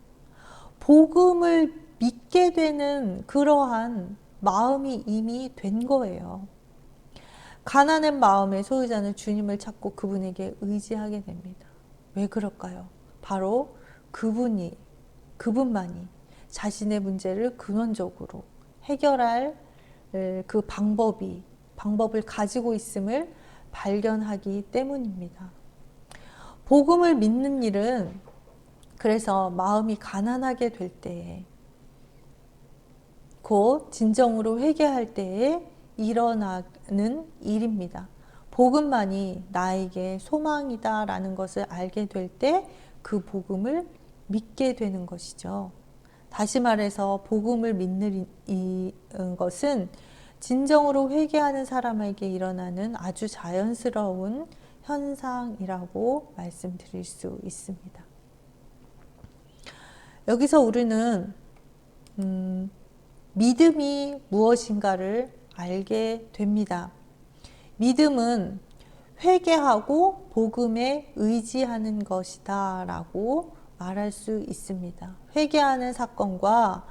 복음을 믿게 되는 그러한 마음이 이미 된 거예요. 가난한 마음의 소유자는 주님을 찾고 그분에게 의지하게 됩니다. 왜 그럴까요? 바로 그분만이 자신의 문제를 근원적으로 해결할 그 방법을 가지고 있음을 발견하기 때문입니다. 복음을 믿는 일은 그래서 마음이 가난하게 될 때에 곧 진정으로 회개할 때에 일어나는 일입니다. 복음만이 나에게 소망이다 라는 것을 알게 될 때 그 복음을 믿게 되는 것이죠. 다시 말해서 복음을 믿는 것은 진정으로 회개하는 사람에게 일어나는 아주 자연스러운 현상이라고 말씀드릴 수 있습니다. 여기서 우리는 믿음이 무엇인가를 알게 됩니다. 믿음은 회개하고 복음에 의지하는 것이다 라고 말할 수 있습니다. 회개하는 사건과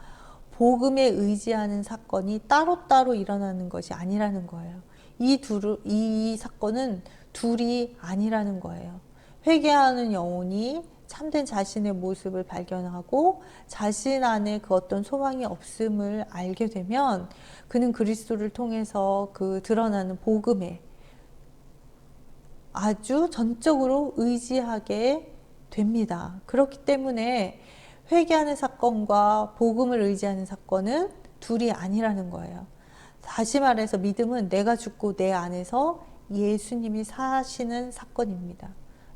복음에 의지하는 사건이 따로따로 일어나는 것이 아니라는 거예요. 이 사건은 둘이 아니라는 거예요. 회개하는 영혼이 참된 자신의 모습을 발견하고 자신 안에 그 어떤 소망이 없음을 알게 되면 그는 그리스도를 통해서 그 드러나는 복음에 아주 전적으로 의지하게 됩니다. 그렇기 때문에 회개하는 사건과 복음을 의지하는 사건은 둘이 아니라는 거예요. 다시 말해서 믿음은 내가 죽고 내 안에서 예수님이 사시는 사건입니다.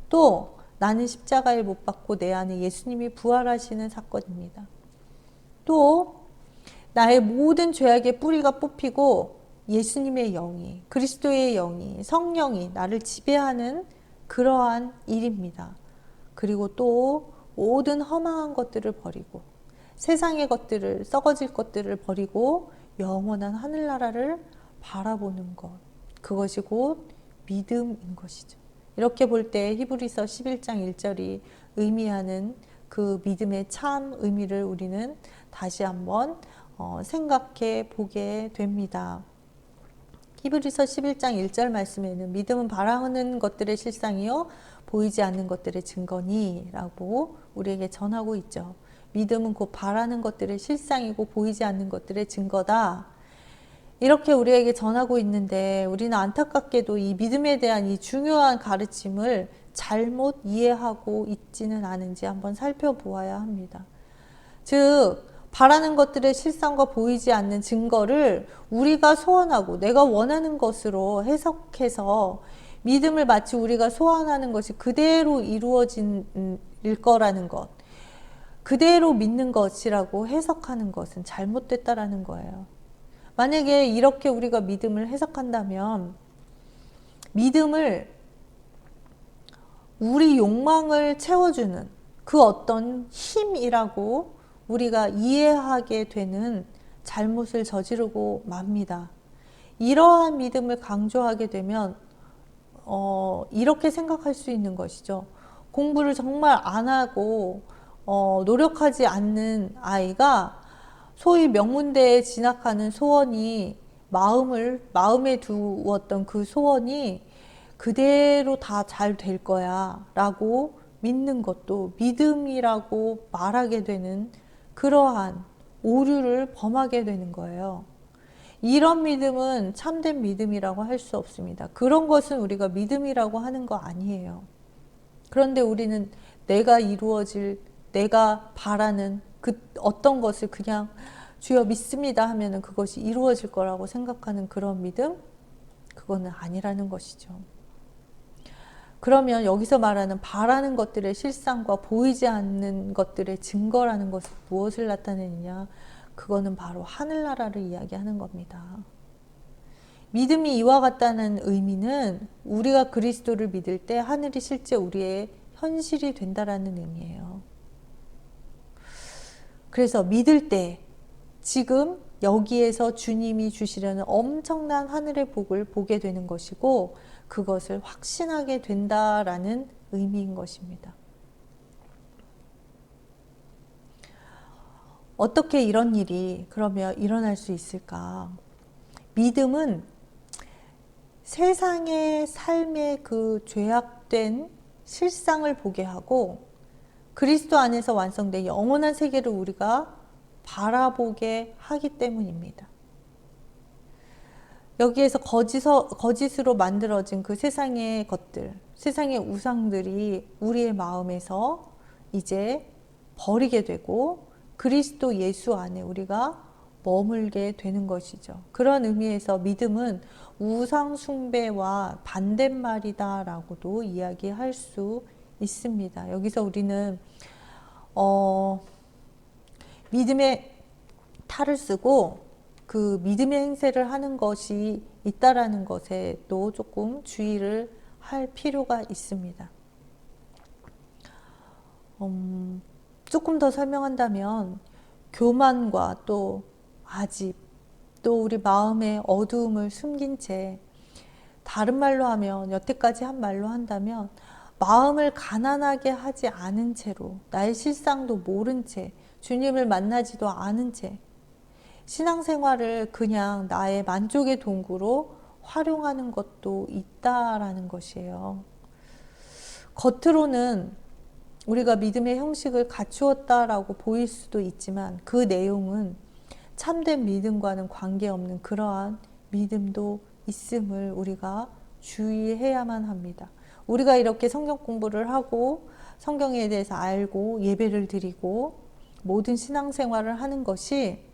또 나는 십자가에 못 박고 내 안에 예수님이 부활하시는 사건입니다. 또 나의 모든 죄악의 뿌리가 뽑히고 예수님의 영이, 그리스도의 영이, 성령이 나를 지배하는 그러한 일입니다. 그리고 또 모든 허망한 것들을 버리고 세상의 것들을, 썩어질 것들을 버리고 영원한 하늘나라를 바라보는 것, 그것이 곧 믿음인 것이죠. 이렇게 볼 때 히브리서 11장 1절이 의미하는 그 믿음의 참 의미를 우리는 다시 한번 생각해 보게 됩니다. 히브리서 11장 1절 말씀에는 믿음은 바라는 것들의 실상이요 보이지 않는 것들의 증거니 라고 우리에게 전하고 있죠. 믿음은 곧 바라는 것들의 실상이고 보이지 않는 것들의 증거다. 이렇게 우리에게 전하고 있는데 우리는 안타깝게도 이 믿음에 대한 이 중요한 가르침을 잘못 이해하고 있지는 않은지 한번 살펴보아야 합니다. 즉 바라는 것들의 실상과 보이지 않는 증거를 우리가 소원하고 내가 원하는 것으로 해석해서 믿음을 마치 우리가 소원하는 것이 그대로 이루어질 거라는 것, 그대로 믿는 것이라고 해석하는 것은 잘못됐다라는 거예요. 만약에 이렇게 우리가 믿음을 해석한다면 믿음을 우리 욕망을 채워주는 그 어떤 힘이라고 우리가 이해하게 되는 잘못을 저지르고 맙니다. 이러한 믿음을 강조하게 되면 이렇게 생각할 수 있는 것이죠. 공부를 정말 안 하고 노력하지 않는 아이가 소위 명문대에 진학하는 소원이 마음에 두었던 그 소원이 그대로 다 잘 될 거야 라고 믿는 것도 믿음이라고 말하게 되는 그러한 오류를 범하게 되는 거예요. 이런 믿음은 참된 믿음이라고 할 수 없습니다. 그런 것은 우리가 믿음이라고 하는 거 아니에요. 그런데 우리는 내가 이루어질, 내가 바라는 그 어떤 것을 그냥 주여 믿습니다 하면은 그것이 이루어질 거라고 생각하는 그런 믿음, 그거는 아니라는 것이죠. 그러면 여기서 말하는 바라는 것들의 실상과 보이지 않는 것들의 증거라는 것은 무엇을 나타내느냐? 그거는 바로 하늘나라를 이야기하는 겁니다. 믿음이 이와 같다는 의미는 우리가 그리스도를 믿을 때 하늘이 실제 우리의 현실이 된다라는 의미예요. 그래서 믿을 때 지금 여기에서 주님이 주시려는 엄청난 하늘의 복을 보게 되는 것이고, 그것을 확신하게 된다라는 의미인 것입니다. 어떻게 이런 일이 그러면 일어날 수 있을까? 믿음은 세상의 삶의 그 죄악된 실상을 보게 하고 그리스도 안에서 완성된 영원한 세계를 우리가 바라보게 하기 때문입니다. 여기에서 거짓으로 만들어진 그 세상의 것들, 세상의 우상들이 우리의 마음에서 이제 버리게 되고 그리스도 예수 안에 우리가 머물게 되는 것이죠. 그런 의미에서 믿음은 우상 숭배와 반대말이다라고도 이야기할 수 있습니다. 여기서 우리는 믿음의 탈을 쓰고 그 믿음의 행세를 하는 것이 있다라는 것에 또 조금 주의를 할 필요가 있습니다. 조금 더 설명한다면 교만과 또 아집, 또 우리 마음의 어두움을 숨긴 채, 다른 말로 하면 여태까지 한 말로 한다면 마음을 가난하게 하지 않은 채로, 나의 실상도 모른 채, 주님을 만나지도 않은 채 신앙생활을 그냥 나의 만족의 동구로 활용하는 것도 있다라는 것이에요. 겉으로는 우리가 믿음의 형식을 갖추었다라고 보일 수도 있지만 그 내용은 참된 믿음과는 관계없는 그러한 믿음도 있음을 우리가 주의해야만 합니다. 우리가 이렇게 성경 공부를 하고 성경에 대해서 알고 예배를 드리고 모든 신앙생활을 하는 것이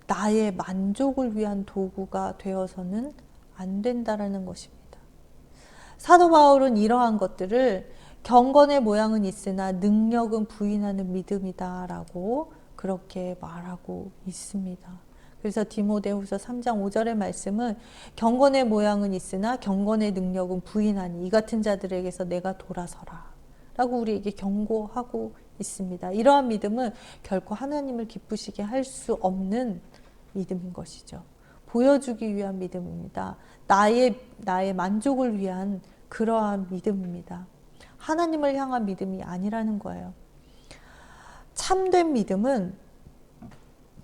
나의 만족을 위한 도구가 되어서는 안 된다라는 것입니다. 사도 바울은 이러한 것들을 경건의 모양은 있으나 능력은 부인하는 믿음이다 라고 그렇게 말하고 있습니다. 그래서 디모데후서 3장 5절의 말씀은 경건의 모양은 있으나 경건의 능력은 부인하니 이 같은 자들에게서 내가 돌아서라 라고 우리에게 경고하고 있습니다. 이러한 믿음은 결코 하나님을 기쁘시게 할 수 없는 믿음인 것이죠. 보여주기 위한 믿음입니다. 나의 만족을 위한 그러한 믿음입니다. 하나님을 향한 믿음이 아니라는 거예요. 참된 믿음은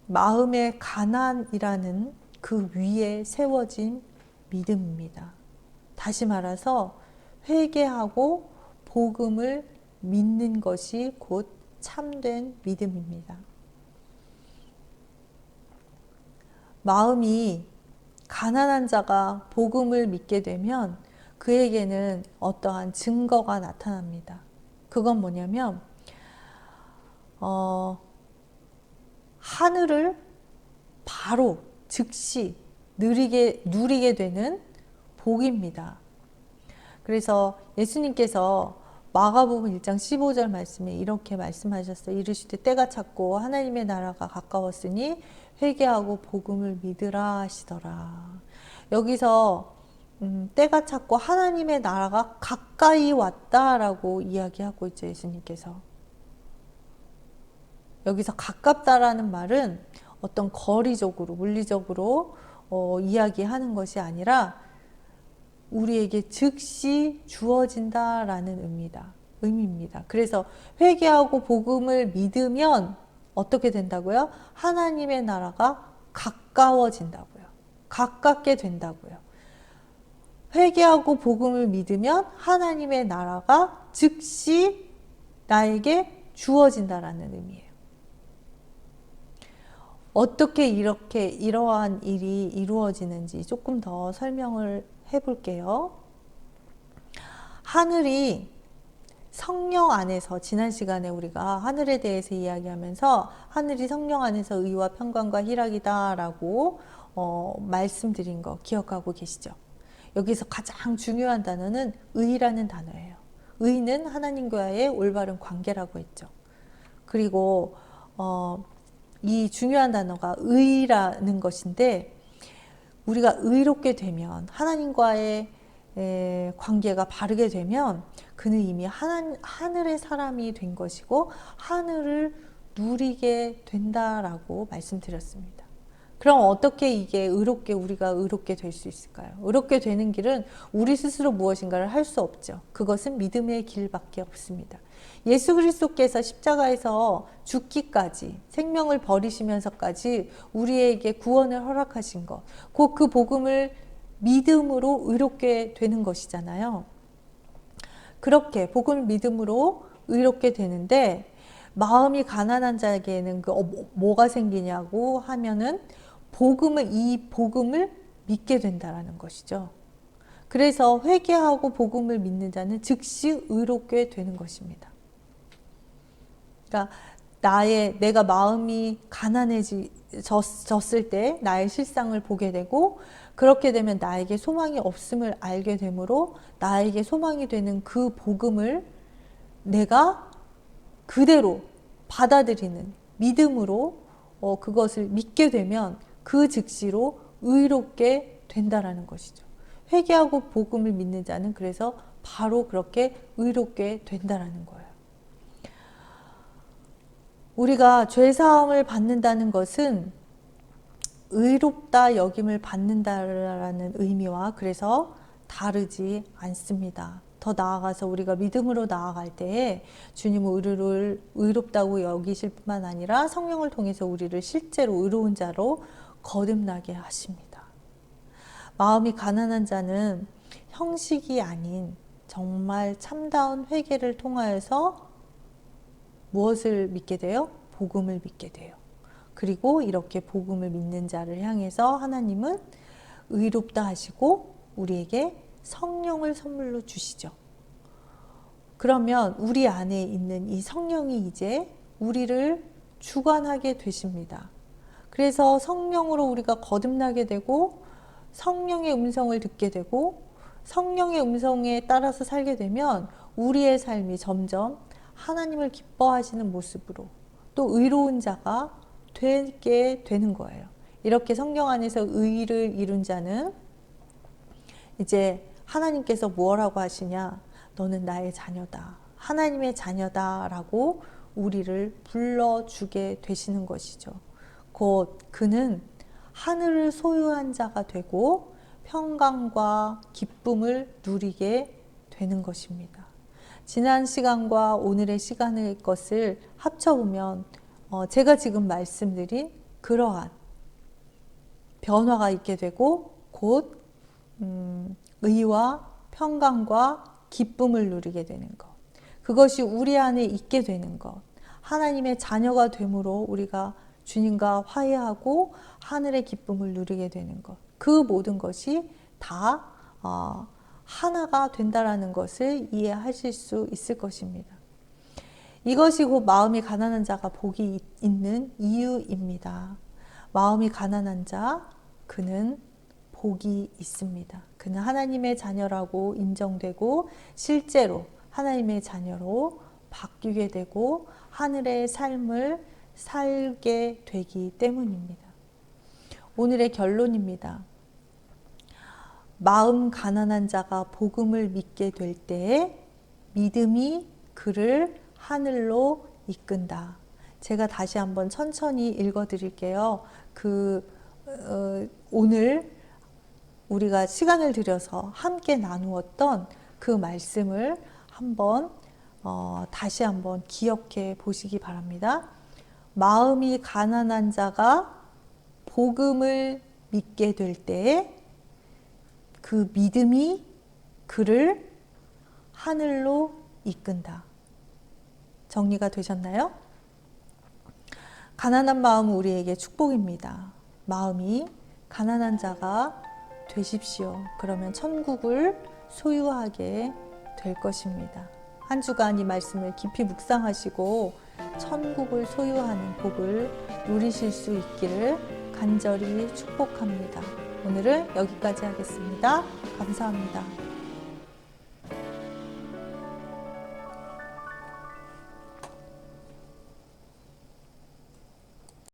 마음의 가난이라는 그 위에 세워진 믿음입니다. 다시 말해서 회개하고 복음을 믿는 것이 곧 참된 믿음입니다. 마음이 가난한 자가 복음을 믿게 되면 그에게는 어떠한 증거가 나타납니다. 그건 뭐냐면 하늘을 바로 즉시 누리게 되는 복입니다. 그래서 예수님께서 마가복음 1장 15절 말씀에 이렇게 말씀하셨어요. 이르시되 때가 찼고 하나님의 나라가 가까웠으니 회개하고 복음을 믿으라 하시더라. 여기서 때가 찼고 하나님의 나라가 가까이 왔다라고 이야기하고 있죠. 예수님께서. 여기서 가깝다라는 말은 어떤 거리적으로 물리적으로 이야기하는 것이 아니라 우리에게 즉시 주어진다라는 의미입니다. 그래서 회개하고 복음을 믿으면 어떻게 된다고요? 하나님의 나라가 가까워진다고요. 가깝게 된다고요. 회개하고 복음을 믿으면 하나님의 나라가 즉시 나에게 주어진다라는 의미예요. 어떻게 이러한 일이 이루어지는지 조금 더 설명을 해볼게요. 하늘이 성령 안에서, 지난 시간에 우리가 하늘에 대해서 이야기하면서 하늘이 성령 안에서 의와 평강과 희락이다라고 말씀드린 거 기억하고 계시죠? 여기서 가장 중요한 단어는 의라는 단어예요. 의는 하나님과의 올바른 관계라고 했죠. 그리고 이 중요한 단어가 의라는 것인데, 우리가 의롭게 되면, 하나님과의 관계가 바르게 되면 그는 이미 하늘의 사람이 된 것이고 하늘을 누리게 된다라고 말씀드렸습니다. 그럼 어떻게 이게 우리가 의롭게 될 수 있을까요? 의롭게 되는 길은 우리 스스로 무엇인가를 할 수 없죠. 그것은 믿음의 길밖에 없습니다. 예수 그리스도께서 십자가에서 죽기까지, 생명을 버리시면서까지 우리에게 구원을 허락하신 것, 곧 그 복음을 믿음으로 의롭게 되는 것이잖아요. 그렇게 복음을 믿음으로 의롭게 되는데, 마음이 가난한 자에게는 뭐가 생기냐고 하면은 이 복음을 믿게 된다라는 것이죠. 그래서 회개하고 복음을 믿는 자는 즉시 의롭게 되는 것입니다. 그러니까 내가 마음이 가난해졌을 때 나의 실상을 보게 되고, 그렇게 되면 나에게 소망이 없음을 알게 되므로 나에게 소망이 되는 그 복음을 내가 그대로 받아들이는 믿음으로 그것을 믿게 되면 그 즉시로 의롭게 된다라는 것이죠. 회개하고 복음을 믿는 자는 그래서 바로 그렇게 의롭게 된다라는 거예요. 우리가 죄사함을 받는다는 것은 의롭다 여김을 받는다라는 의미와 그래서 다르지 않습니다. 더 나아가서 우리가 믿음으로 나아갈 때에 주님은 우리를 의롭다고 여기실 뿐만 아니라 성령을 통해서 우리를 실제로 의로운 자로 거듭나게 하십니다. 마음이 가난한 자는 형식이 아닌 정말 참다운 회개를 통하여서 무엇을 믿게 돼요? 복음을 믿게 돼요. 그리고 이렇게 복음을 믿는 자를 향해서 하나님은 의롭다 하시고 우리에게 성령을 선물로 주시죠. 그러면 우리 안에 있는 이 성령이 이제 우리를 주관하게 되십니다. 그래서 성령으로 우리가 거듭나게 되고 성령의 음성을 듣게 되고 성령의 음성에 따라서 살게 되면 우리의 삶이 점점 하나님을 기뻐하시는 모습으로 또 의로운 자가 되게 되는 거예요. 이렇게 성령 안에서 의를 이룬 자는 이제 하나님께서 무엇라고 하시냐? 너는 나의 자녀다. 하나님의 자녀다 라고 우리를 불러주게 되시는 것이죠. 곧 그는 하늘을 소유한 자가 되고 평강과 기쁨을 누리게 되는 것입니다. 지난 시간과 오늘의 시간의 것을 합쳐보면 제가 지금 말씀드린 그러한 변화가 있게 되고 곧 의와 평강과 기쁨을 누리게 되는 것, 그것이 우리 안에 있게 되는 것, 하나님의 자녀가 됨으로 우리가 주님과 화해하고 하늘의 기쁨을 누리게 되는 것, 그 모든 것이 다 하나가 된다라는 것을 이해하실 수 있을 것입니다. 이것이 곧 마음이 가난한 자가 복이 있는 이유입니다. 마음이 가난한 자, 그는 복이 있습니다. 그는 하나님의 자녀라고 인정되고 실제로 하나님의 자녀로 바뀌게 되고 하늘의 삶을 살게 되기 때문입니다. 오늘의 결론입니다. 마음 가난한 자가 복음을 믿게 될 때에 믿음이 그를 하늘로 이끈다. 제가 다시 한번 천천히 읽어 드릴게요. 오늘 우리가 시간을 들여서 함께 나누었던 그 말씀을 다시 한번 기억해 보시기 바랍니다. 마음이 가난한 자가 복음을 믿게 될 때에 그 믿음이 그를 하늘로 이끈다. 정리가 되셨나요? 가난한 마음은 우리에게 축복입니다. 마음이 가난한 자가 되십시오. 그러면 천국을 소유하게 될 것입니다. 한 주간 이 말씀을 깊이 묵상하시고 천국을 소유하는 복을 누리실 수 있기를 간절히 축복합니다. 오늘은 여기까지 하겠습니다. 감사합니다.